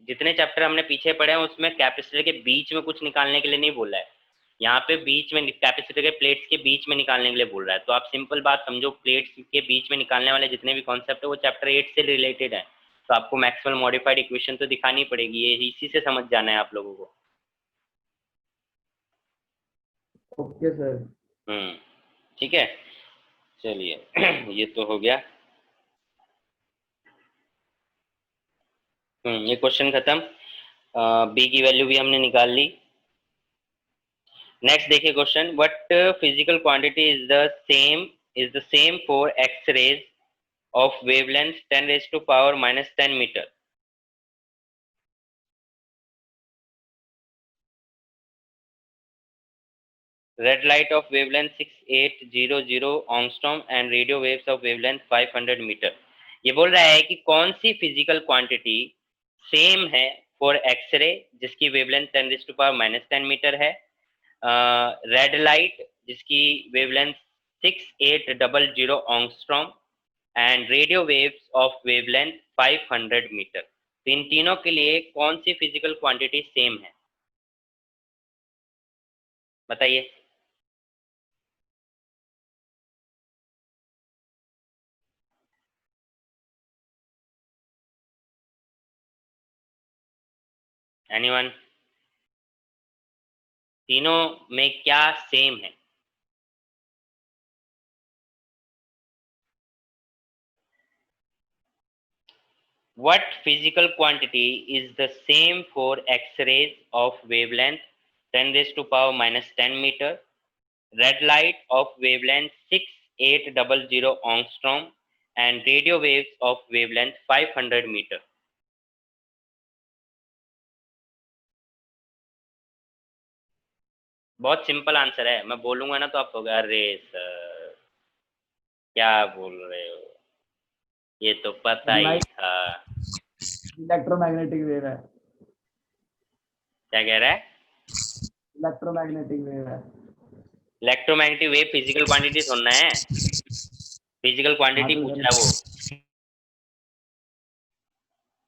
जितने चैप्टर हमने पीछे पढ़े हैं उसमें कैपेसिटर के बीच में कुछ निकालने के लिए नहीं बोला है। यहाँ पे बीच में कैपेसिटर के प्लेट्स के बीच में निकालने के लिए बोल रहा है। तो आप सिंपल बात समझो, प्लेट्स के बीच में निकालने वाले जितने भी कॉन्सेप्ट है वो चैप्टर 8 से रिलेटेड है। तो आपको मैक्सवेल मॉडिफाइड इक्वेशन तो दिखानी पड़ेगी, ये इसी से समझ जाना है आप लोगों को। Okay sir. ठीक है, चलिए ये तो हो गया। ये क्वेश्चन खत्म। बी की वैल्यू भी हमने निकाल ली। नेक्स्ट देखिए question, what physical quantity is the same for X rays of wavelength 10 to power -10 metre. Red light of wavelength 6800 angstrom and radio waves of wavelength 500 metre. ये बोल रहा है कि कौन सी फिजिकल क्वांटिटी सेम है फॉर एक्सरे जिसकी wavelength 10 to power -10 metre है, रेड लाइट जिसकी wavelength 6800 angstrom and radio waves of wavelength 500 metre. तो इन तीनों के लिए कौन सी फिजिकल क्वांटिटी सेम है, बताइए। एनीवन? तीनों में क्या सेम है? What physical quantity is the same for X-rays of wavelength 10 raised to power minus 10 meter, red light of wavelength 6800 angstrom, and radio waves of wavelength 500 meter? बहुत simple answer है, मैं बोलूंगा ना तो आप कहोगे अरे सर क्या बोल रहे हो, ये तो पता ही था। इलेक्ट्रोमैग्नेटिक वेव है। क्या कह रहा है? इलेक्ट्रोमैग्नेटिक वेव है। इलेक्ट्रोमैग्नेटिक वेव फिजिकल क्वांटिटी सुनना है, फिजिकल क्वांटिटी हाँ, तो पूछ रहा है वो।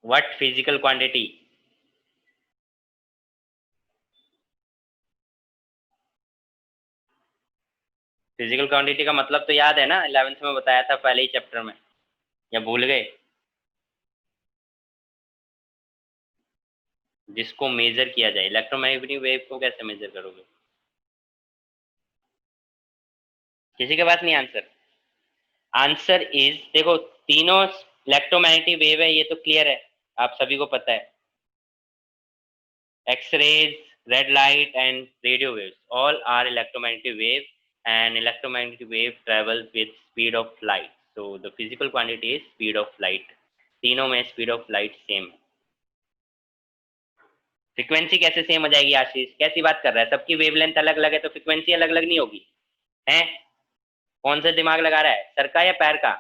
What physical quantity? Physical quantity का मतलब तो याद है ना, 11th में बताया था पहले ही चैप्टर में, या भूल गए? जिसको मेजर किया जाए। इलेक्ट्रोमैग्नेटिक वेव को कैसे मेजर करोगे? किसी के पास नहीं आंसर? आंसर इज, देखो तीनों इलेक्ट्रोमैग्नेटिक वेव है, ये तो क्लियर है, आप सभी को पता है। X-rays, red light and radio waves all are electromagnetic wave, and electromagnetic wave travels with speed of light, so the physical quantity is speed of light। तीनों में स्पीड ऑफ लाइट सेम है। Frequency कैसे same हो जाएगी आशीष? कैसी बात कर रहा है? सबकी वेवलेंथ अलग अलग है तो फ्रीक्वेंसी अलग अलग नहीं होगी? हैं? कौन सा दिमाग लगा रहा है, सर का या पैर का?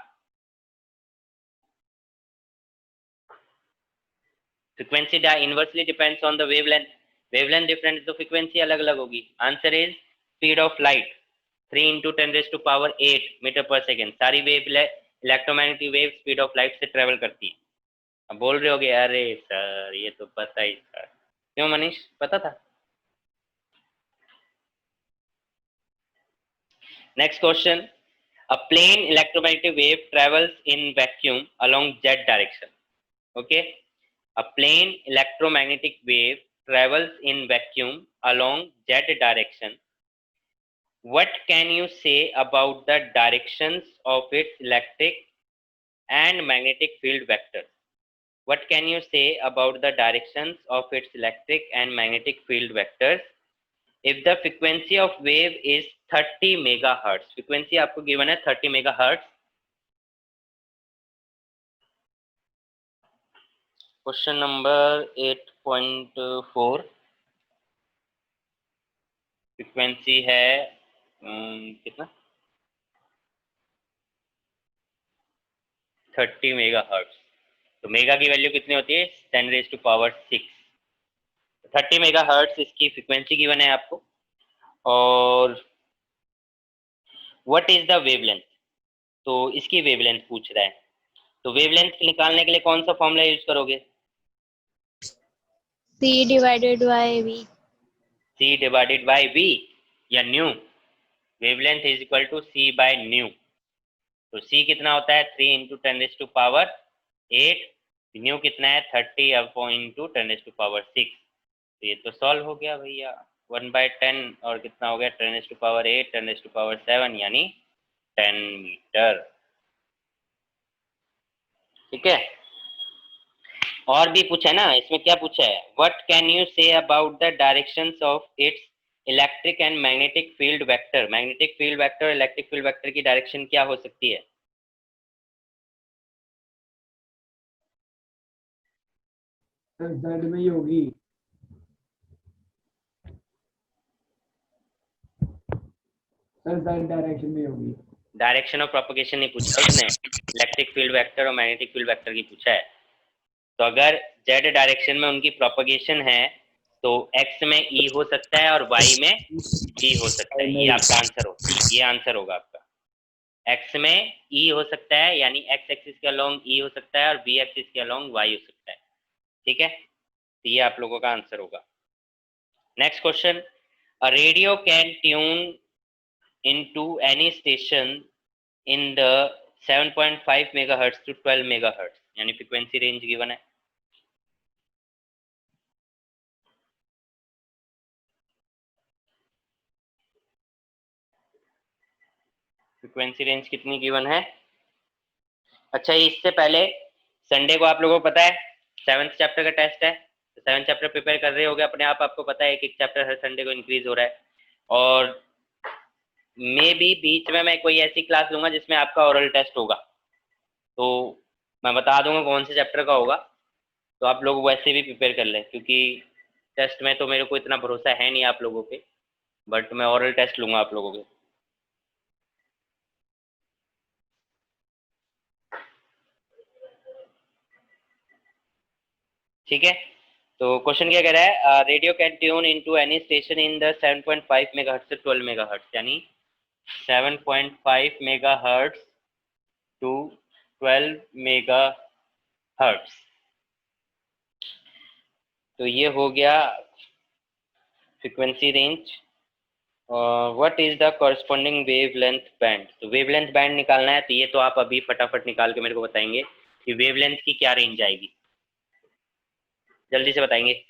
Frequency inversely depends on the wavelength, wavelength different तो फ्रीक्वेंसी अलग अलग होगी। Answer is speed of light 3 × 10⁸ metre per second. सारी wave electromagnetic wave speed of light से ट्रेवल करती है। अब बोल रहे होगे अरे सर ये तो पता ही था। क्यों मनीष, पता था? Next question, a plane electromagnetic wave travels in vacuum along z direction। okay, a plane electromagnetic wave travels in vacuum along z direction। what can you say about the directions of its electric and magnetic field vectors? what can you say about the directions of its electric and magnetic field vectors if the frequency of wave is 30 megahertz? frequency आपको given है 30 megahertz। Question number 8.4, frequency है कितना? 30 megahertz. तो mega की value कितनी होती है? 10⁻⁶। 30 megahertz इसकी फ्रीक्वेंसी गिवन है आपको। और व्हाट इज द वेवलेंथ? तो इसकी वेवलेंथ पूछ रहा है, तो वेवलेंथ निकालने के लिए कौन सा फॉर्मूला यूज करोगे? C divided by V। C divided by V या nu? Wavelength is equal to C by nu. तो C कितना होता है? 3 × 10⁸। न्यू कितना है? 30 × 10⁻⁶। तो ये तो सॉल्व हो गया भैया। 1/10 और कितना हो गया? 10⁸, 10⁻7 यानी 10 मीटर। ठीक है, और भी पूछा है ना, इसमें क्या पूछा है? What can you say about the directions of its electric and magnetic field vector? Magnetic field vector और इलेक्ट्रिक फील्ड वेक्टर की डायरेक्शन क्या हो सकती है? जेड में ही होगी। सर जेड डायरेक्शन में होगी। डायरेक्शन ऑफ प्रोपगेशन नहीं पूछा उसने, इलेक्ट्रिक फील्ड वेक्टर और मैग्नेटिक फील्ड वेक्टर की पूछा है। तो अगर जेड डायरेक्शन में उनकी प्रोपगेशन है तो एक्स में ई हो सकता है और वाई में ई हो सकता है। ये आपका आंसर हो, ये आंसर होगा आपका। एक्स में ई हो सकता है यानी एक्स एक्सिस के अलोंग ई हो सकता है और बी एक्सिस के अलोंग वाई हो सकता है। ठीक है, तो ये आप लोगों का आंसर होगा। Next question, a radio can tune into any station in the 7.5 megahertz to 12 megahertz, यानी फ्रीक्वेंसी रेंज गिवन है। फ्रीक्वेंसी रेंज कितनी गिवन है? अच्छा, इससे पहले संडे को आप लोगों को पता है 7th चैप्टर का टेस्ट है, 7th चैप्टर प्रिपेयर कर रहे होगे अपने आप, आपको पता है एक चैप्टर हर संडे को इंक्रीज हो रहा है। और मे भी बीच में मैं कोई ऐसी क्लास लूंगा जिसमें आपका ओरल टेस्ट होगा, तो मैं बता दूंगा कौन से चैप्टर का होगा, तो आप लोग वैसे भी प्रिपेयर कर लें, क्योंकि टेस्ट में तो मेरे को इतना भरोसा है नहीं आप लोगों पे, बट मैं ओरल टेस्ट लूंगा आप लोगों के। ठीक है, तो क्वेश्चन क्या कह रहा है, radio can tune into any station in the 7.5 megahertz से 12 मेगाहर्ट्ज, यानी 7.5 मेगाहर्ट्ज टू 12 मेगाहर्ट्ज। तो ये हो गया frequency range. What is the corresponding wavelength band, तो वेवलेंथ बैंड निकालना है, तो ये तो आप अभी फटाफट निकाल के मेरे को बताएंगे कि वेवलेंथ की क्या रेंज आएगी, जल्दी से बताएंगे।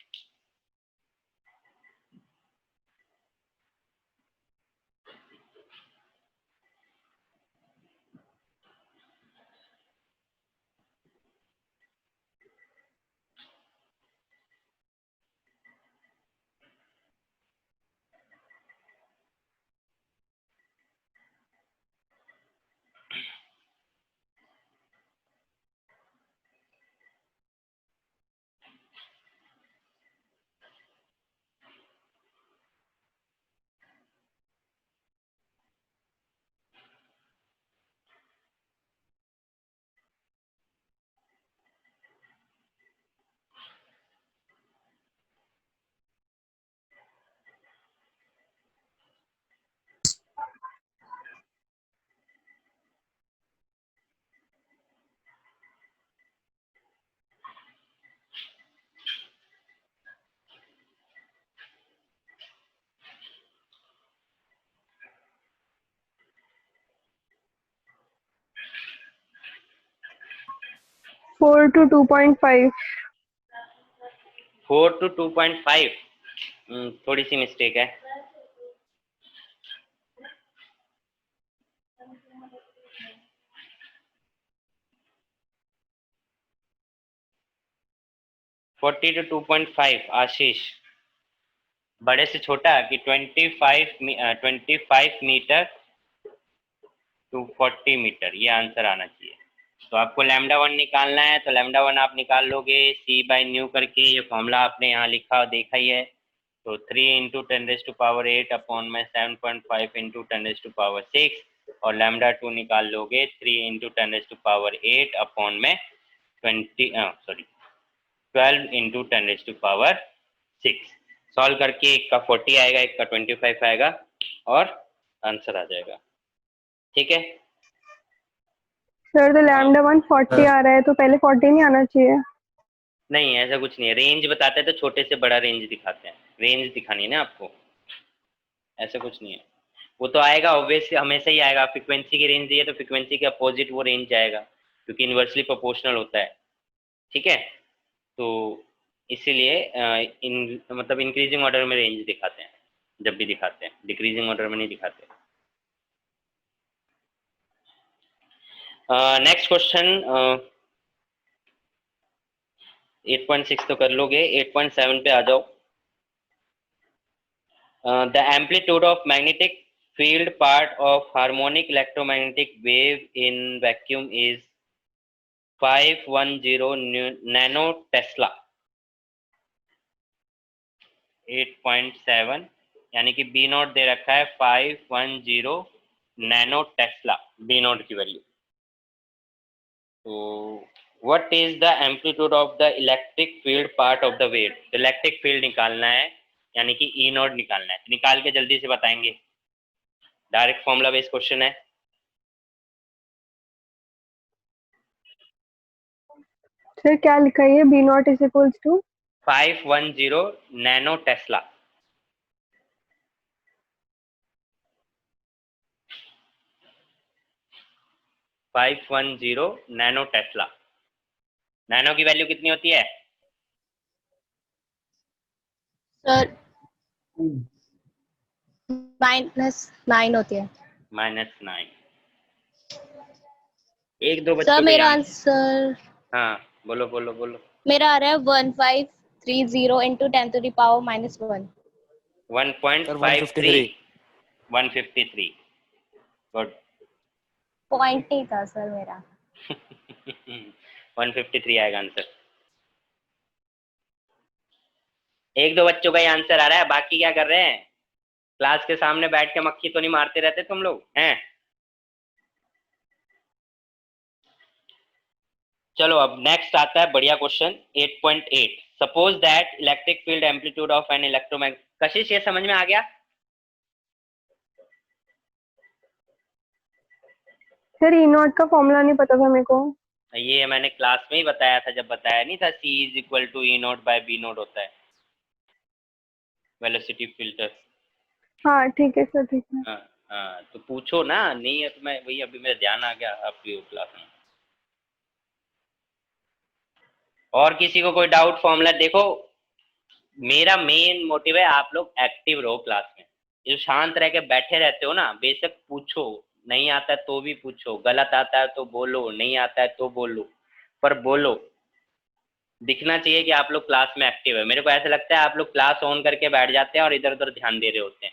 Four to 2.5। 4 to 2.5, थोड़ी सी मिस्टेक है। फोर्टी टू 2.5 आशीष, बड़े से छोटा कि 25 मीटर टू 40 मीटर, ये आंसर आना चाहिए। तो आपको लैम्डा 1 निकालना है, तो लैम्डा 1 आप निकाल लोगे c बाई न्यू करके, ये फॉर्मूला आपने यहाँ लिखा देखा ही है। तो 3 इंटू 10⁸ अपॉन में 7.5 इंटू 10⁸, और लैम्डा 2 निकाल लोगे 3 इंटू 10⁸ अपॉन में 12 इंटू 10⁶। सॉल्व करके एक का 40 आएगा, एक का 25 आएगा, और आंसर आ जाएगा। ठीक है, सर तो लैम्डा 1 40 आ रहा है, तो पहले 40 नहीं आना चाहिए? नहीं ऐसा कुछ नहीं है, रेंज बताते हैं तो छोटे से बड़ा रेंज दिखाते हैं, रेंज दिखानी है ना आपको, ऐसा कुछ नहीं है। वो तो आएगा ऑब्वियसली, हमेशा ही आएगा। फ्रीक्वेंसी की रेंज दी है तो फ्रीक्वेंसी के अपोजिट वो रेंज जाएगा, क्योंकि इन्वर्सली प्रोपोर्शनल होता है। ठीक है, तो इसीलिए मतलब इंक्रीजिंग ऑर्डर में रेंज दिखाते हैं जब भी दिखाते हैं, डिक्रीजिंग ऑर्डर में नहीं दिखाते। नेक्स्ट क्वेश्चन 8.6 तो कर लोगे, 8.7 पे आ जाओ। The amplitude of magnetic field part of harmonic electromagnetic wave in vacuum is 510 nano Tesla। 8.7 यानी कि बी नॉट दे रखा है 510 नैनो टेस्ला, बी नॉट की वैल्यू। तो what is the amplitude of the electric field part of the wave, electric field निकालना है, यानी कि ई नॉट निकालना है। निकाल के जल्दी से बताएंगे, डायरेक्ट फॉर्मूला बेस्ड क्वेश्चन है। सर क्या लिखा है? B not is equals to 510 nano tesla. Nano tesla. Nano की वैल्यू कितनी होती है? सर -9 होती है। -9। एक दो बच्चों सर के मेरा यहाँ, आंसर हाँ बोलो बोलो बोलो। मेरा आ रहा है 1530 into 10 to the power -1. 1.53 153 good. Point ही था सर मेरा। 153 आएगा आंसर। एक दो बच्चों का ही आंसर आ रहा है, बाकी क्या कर रहे हैं? क्लास के सामने बैठ के मक्खी तो नहीं मारते रहते तुम लोग हैं? चलो अब नेक्स्ट आता है बढ़िया question 8.8। Suppose that electric field amplitude of an electromagnetic, कशिश ये समझ में आ गया? सर ई नॉट का फॉर्मूला नहीं पता था मेरे को। ये मैंने क्लास में ही बताया था, जब बताया नहीं था C is equal to E naught by B naught होता है वेलोसिटी फिल्टर। हाँ ठीक है सर, ठीक है। हाँ हाँ, तो पूछो ना, नहीं है तो मैं वही, अभी मेरा ध्यान आ गया आपकी क्लास में। और किसी को कोई डाउट? फॉर्मूला देखो, मेरा मेन मोटिव है आप लोग एक्टिव रहो क्लास में। ये जो शांत रह के बैठे रहते हो ना, बेशक पूछो, नहीं आता है तो भी पूछो, गलत आता है तो बोलो, नहीं आता है तो बोलो, पर बोलो। दिखना चाहिए कि आप लोग क्लास में एक्टिव है। मेरे को ऐसा लगता है आप लोग क्लास ऑन करके बैठ जाते हैं और इधर उधर ध्यान दे रहे होते हैं,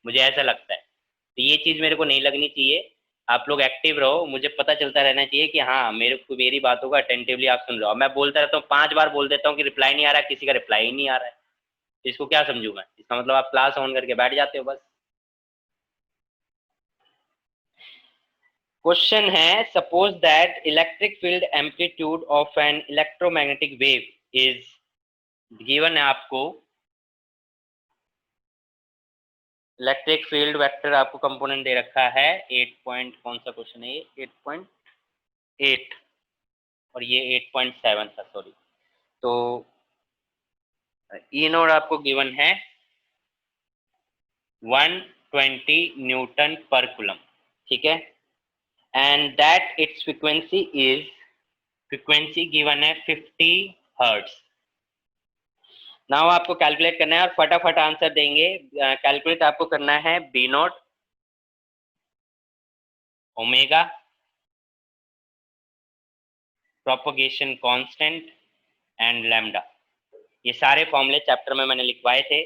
मुझे ऐसा लगता है। तो ये चीज़ मेरे को नहीं लगनी चाहिए। आप लोग एक्टिव रहो, मुझे पता चलता रहना चाहिए कि हाँ मेरी बातों को अटेंटिवली आप सुन रहे हो। मैं बोलता रहता हूँ, 5 बार बोल देता हूँ कि रिप्लाई नहीं आ रहा है, किसी का रिप्लाई ही नहीं आ रहा है, इसको क्या समझूं मैं? इसका मतलब आप क्लास ऑन करके बैठ जाते हो बस। क्वेश्चन है, suppose that electric field amplitude of an electromagnetic wave is given है आपको। इलेक्ट्रिक फील्ड वेक्टर आपको कंपोनेंट दे रखा है 8 पॉइंट, कौन सा क्वेश्चन है ये? 8.8 और ये 8.7 था, सॉरी। तो ई नोड आपको गिवन है 120 न्यूटन पर कूलम, ठीक है, and that it's frequency given है 50 हर्ट्ज। नाउ आपको कैलकुलेट करना है और फटाफट आंसर देंगे। कैलकुलेट आपको करना है B naught, omega, propagation constant and lambda. ये सारे फॉर्मूले चैप्टर में मैंने लिखवाए थे,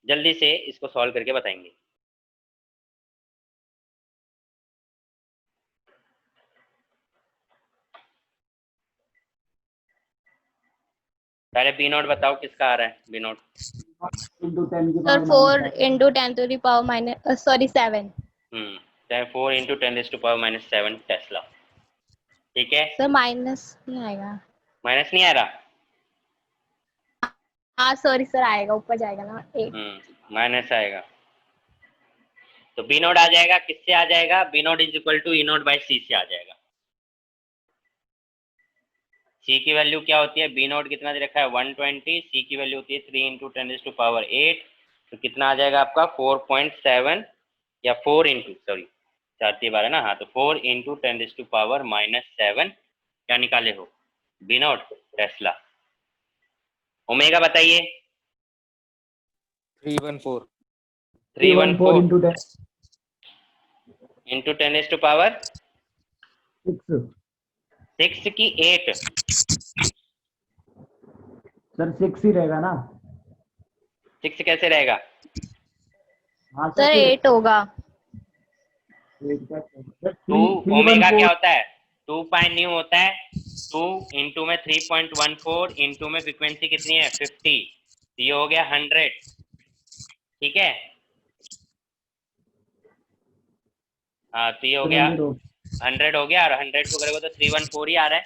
जल्दी से इसको सॉल्व करके बताएंगे। पहले बी नॉट बताओ किसका आ रहा है? बी नॉट into 10 की sir power 4 into 10 to the power -7. 4 into 10⁻⁻7 Tesla, ठीक है। सर माइनस नहीं आएगा? माइनस नहीं आ रहा? हाँ सॉरी सर, आएगा, ऊपर जाएगा ना 8। माइनस आएगा तो बी नॉट आ जाएगा, किससे आ जाएगा? B not is equal to E not by C से आ जाएगा। सी की वैल्यू क्या होती है? बी नॉट कितना दे रखा है? 120, सी की वैल्यू होती है 3 into 10⁻8, तो कितना आ जाएगा आपका? 4.7 या 4 इंटू, सॉरी 4×3=12 है ना, हाँ, तो 4 into 10⁻⁻7 क्या निकाले हो? B not Tesla. ओमेगा बताइए। 314 314 into 10 इंटू 10⁻6 6 की 8। सर 6 ही रहेगा ना? 6 कैसे रहेगा? हाँ सर 8 होगा। 2 ओमेगा क्या होता है? 2 पाई न्यू होता है। 2 इंटू में 3.14 इंटू में फ्रीक्वेंसी कितनी है? 50, ये हो गया 100, ठीक है। हाँ, तो ये हो गया 100 हो गया, और 100 को करोगे तो 314 ही आ रहा है,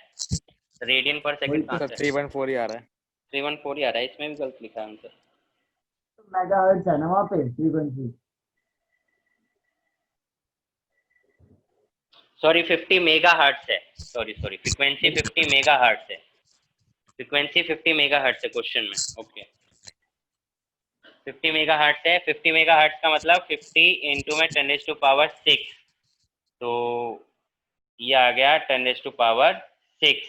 रेडियन पर सेकंड कहाँ सर से? 314 ही आ रहा है। 314 ही आ रहा है, इसमें भी गलत लिखा है आंसर। मेगाहर्ट्ज है ना वहाँ पे फ्रीक्वेंसी। सॉरी 50 मेगा हर्ट्ज है, सॉरी फ्रीक्वेंसी 50 मेगा हर्ट्ज है, फ्रीक्वेंसी 50 मेगा हर्ट्ज है क्वेश्चन में, ओके 50 मेगा हर्ट्ज है। 50 मेगा हर्ट्ज का मतलब 50 इंटू में 10⁻6, तो ये आ गया 10⁻6।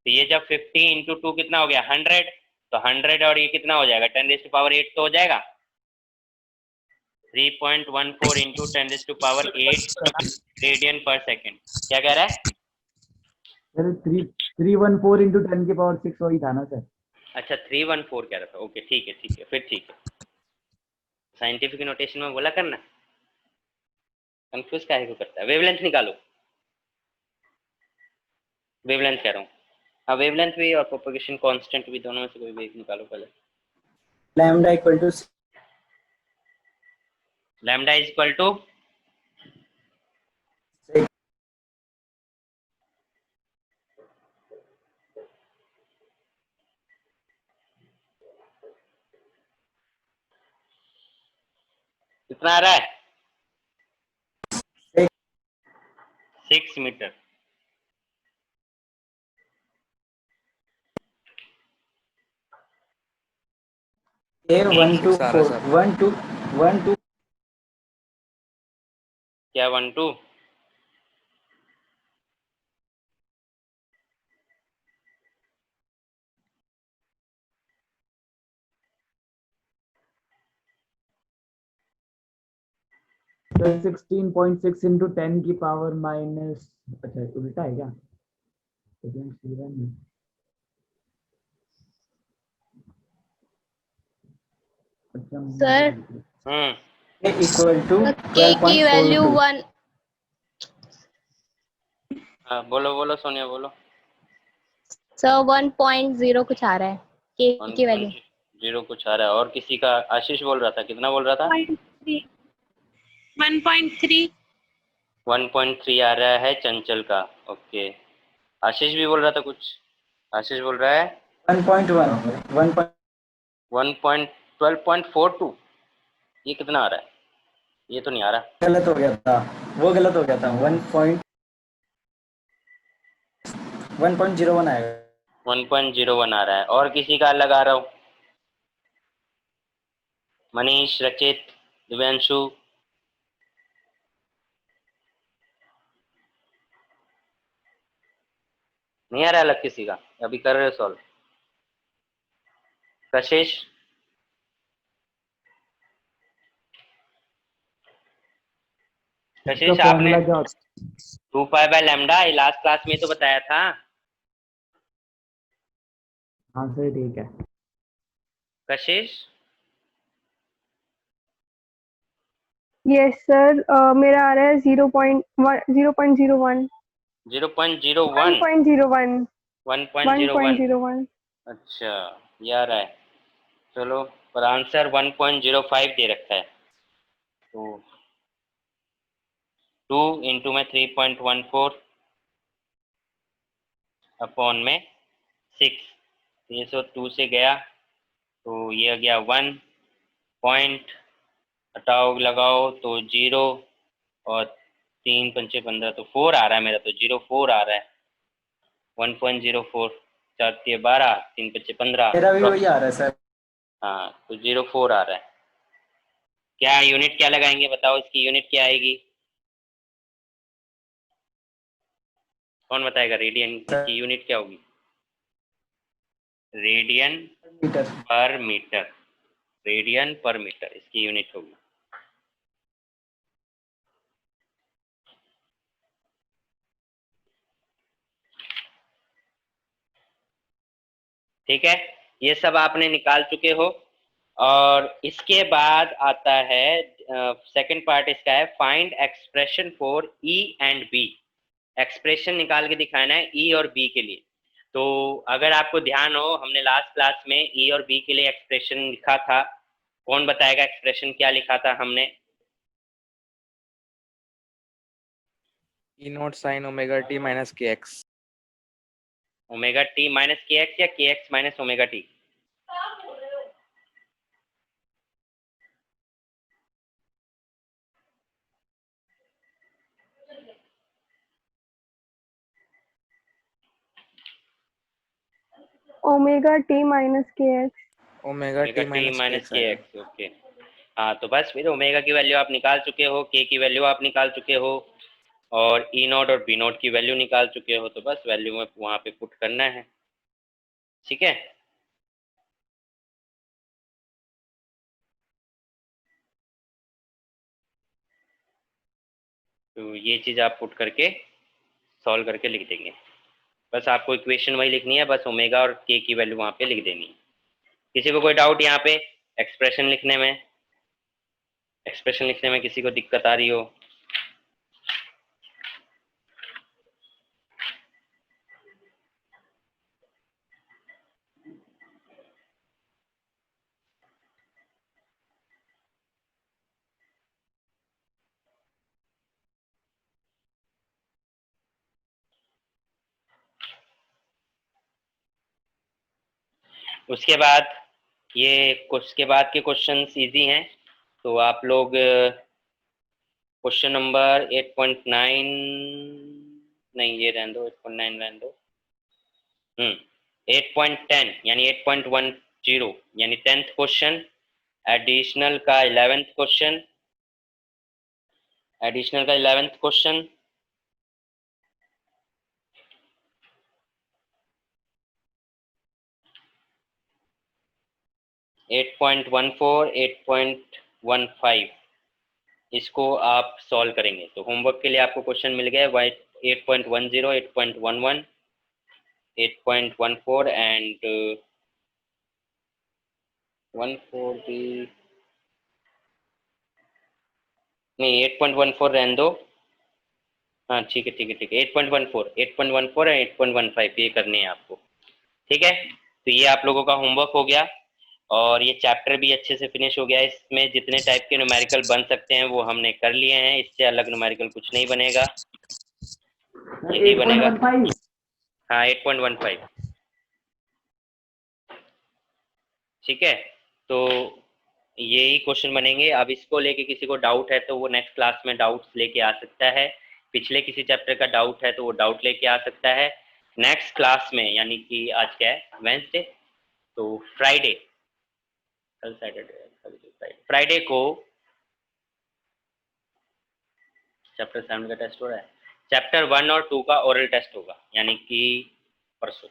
तो ये जब 50 इंटू 2 कितना हो गया? 100, तो 100 और ये कितना हो जाएगा? 10⁻8 तो हो जाएगा। 3.14 इंटू 10⁻8 रेडियन पर सेकेंड। क्या कह रहा है? सर 314 into 10 की पावर 6 वही था ना सर? अच्छा 314 कह रहा था, ओके ठीक है फिर ठीक है। साइंटिफिक नोटेशन में बोला करना, कंफ्यूज काहे को करता है। वेवलेंथ निकालो, वेवलेंथ कह रहा हूँ, हाँ वेवलेंथ भी और प्रोपगेशन कांस्टेंट भी, दोनों में से कोई भी एक निकालो पहले। Lambda equal to lambda is equal to कितना आ रहा है? 6 मीटर। ए 1 2 6 आ रहा 4 सर। 1 2 1 2 क्या 1 2? तो 16.6 into 10 की पावर माइनस, अच्छा उल्टा है क्या? अच्छा Sir, A equal to k की वैल्यू 12.42 1, हाँ बोलो बोलो सोनिया बोलो। सर 1.0 कुछ आ रहा है k की वैल्यू। 1.0 कुछ आ रहा है। और किसी का, आशीष बोल रहा था, कितना बोल रहा था? 1.3 1.3 आ रहा है चंचल का, ओके। आशीष भी बोल रहा था कुछ, आशीष बोल रहा है 1.1 1.12.42। ये कितना आ रहा है? ये तो नहीं आ रहा। गलत हो गया था, वो गलत हो गया था। 1.01 आएगा। 1.01 आ रहा है। और किसी का लगा रहा हूँ, मनीष, रचित, दिव्यांशु, नहीं आ रहा है अलग किसी का? अभी कर रहे हो सॉल्व? कशिश, इसका कशिश आपने फॉर्मूला क्या होता 2 pi by lambda last class में तो बताया था। है? हाँ सर ठीक है। कशिश यस सर, मेरा आ रहा है 0.01 0.01 1.01 1.01। 1.01। अच्छा ये आ रहा है, चलो। पर आंसर 1.05 दे रखा है। तो 2 इंटू में 3.14 अपॉन में 6, ये 2 से गया तो ये आ गया 1 पॉइंट, हटाओ लगाओ तो 0, और 3 पंचे 15 तो 4 आ रहा है मेरा, तो 0.4 आ रहा है। 1.04, 4 तिये 12, 3 पंचे 15। मेरा भी वही आ रहा है सर। हाँ तो 0.4 आ रहा है। क्या यूनिट क्या लगाएंगे बताओ, इसकी यूनिट क्या आएगी? कौन बताएगा? रेडियन, इसकी यूनिट क्या होगी? Radian metre. Per metre, radian per metre इसकी यूनिट होगी। ठीक है, ये सब आपने निकाल चुके हो। और इसके बाद आता है सेकंड पार्ट इसका है, find expression for E and B. Expression निकाल के दिखाना है ई और बी के लिए। तो अगर आपको ध्यान हो, हमने लास्ट क्लास में ई और बी के लिए एक्सप्रेशन लिखा था। कौन बताएगा एक्सप्रेशन क्या लिखा था हमने? E not sine omega T minus K X. Omega T minus K X या K X minus omega T? Omega T minus K X. Omega omega T T minus K minus X के आएगा। X, okay. हाँ तो बस फिर omega की value आप निकाल चुके हो, के की वैल्यू आप निकाल चुके हो, और ई नॉट और बी नॉट की वैल्यू निकाल चुके हो। तो बस वैल्यू में वहाँ पे पुट करना है, ठीक है। तो ये चीज़ आप पुट करके सॉल्व करके लिख देंगे। बस आपको इक्वेशन वही लिखनी है, बस ओमेगा और के की वैल्यू वहाँ पे लिख देनी है। किसी को कोई डाउट यहाँ पे एक्सप्रेशन लिखने में किसी को दिक्कत आ रही हो? उसके बाद उसके बाद के क्वेश्चंस इजी हैं, तो आप लोग क्वेश्चन नंबर 8.9 नहीं, ये रहने दो, 8.9 रहने दो। 8.10 यानी 8.10 यानी 10th क्वेश्चन, एडिशनल का 11th क्वेश्चन, 8.14, 8.15 इसको आप सॉल्व करेंगे। तो होमवर्क के लिए आपको क्वेश्चन मिल गया 8.10, 8.11, 8.14 एंड 14 भी नहीं, 8.14 रहने दो। हाँ ठीक है 8.14 और 8.15 ये करने हैं आपको, ठीक है। तो ये आप लोगों का होमवर्क हो गया और ये चैप्टर भी अच्छे से फिनिश हो गया। इसमें जितने टाइप के न्यूमेरिकल बन सकते हैं वो हमने कर लिए हैं, इससे अलग न्यूमेरिकल कुछ नहीं बनेगा, यही बनेगा। 8.15 हाँ 8.15 ठीक है। तो यही क्वेश्चन बनेंगे। अब इसको लेके किसी को डाउट है तो वो नेक्स्ट क्लास में डाउट्स लेके आ सकता है। पिछले किसी चैप्टर का डाउट है तो वो डाउट लेके आ सकता है नेक्स्ट क्लास में, यानी कि आज क्या है, वेंसडे, तो फ्राइडे, कल सैटरडे, फ्राइडे को चैप्टर 7 का टेस्ट हो रहा है। चैप्टर 1 और 2 का ओरल टेस्ट होगा, यानी कि परसों,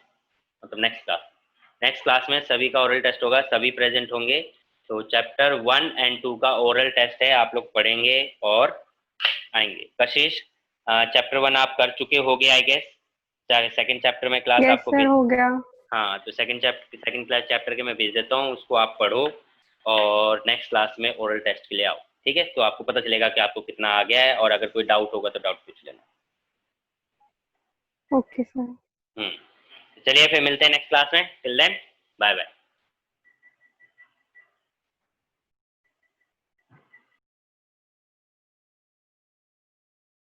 मतलब नेक्स्ट क्लास में सभी का ओरल टेस्ट होगा, सभी प्रेजेंट होंगे। तो चैप्टर 1 एंड 2 का ओरल टेस्ट है, आप लोग पढ़ेंगे और आएंगे। कशिश चैप्टर 1 आप कर चुके होगे आई गेस, सेकंड चैप्टर में क्लास यस आपको सर, हो गया। हाँ, तो सेकंड क्लास चैप्टर के मैं भेज देता हूँ, उसको आप पढ़ो और नेक्स्ट क्लास में ओरल टेस्ट के लिए आओ, ठीक है। तो आपको पता चलेगा कि आपको कितना आ गया है, और अगर कोई डाउट होगा तो डाउट पूछ लेना। Okay sir. चलिए फिर मिलते हैं नेक्स्ट क्लास में, टिल देन बाय बाय।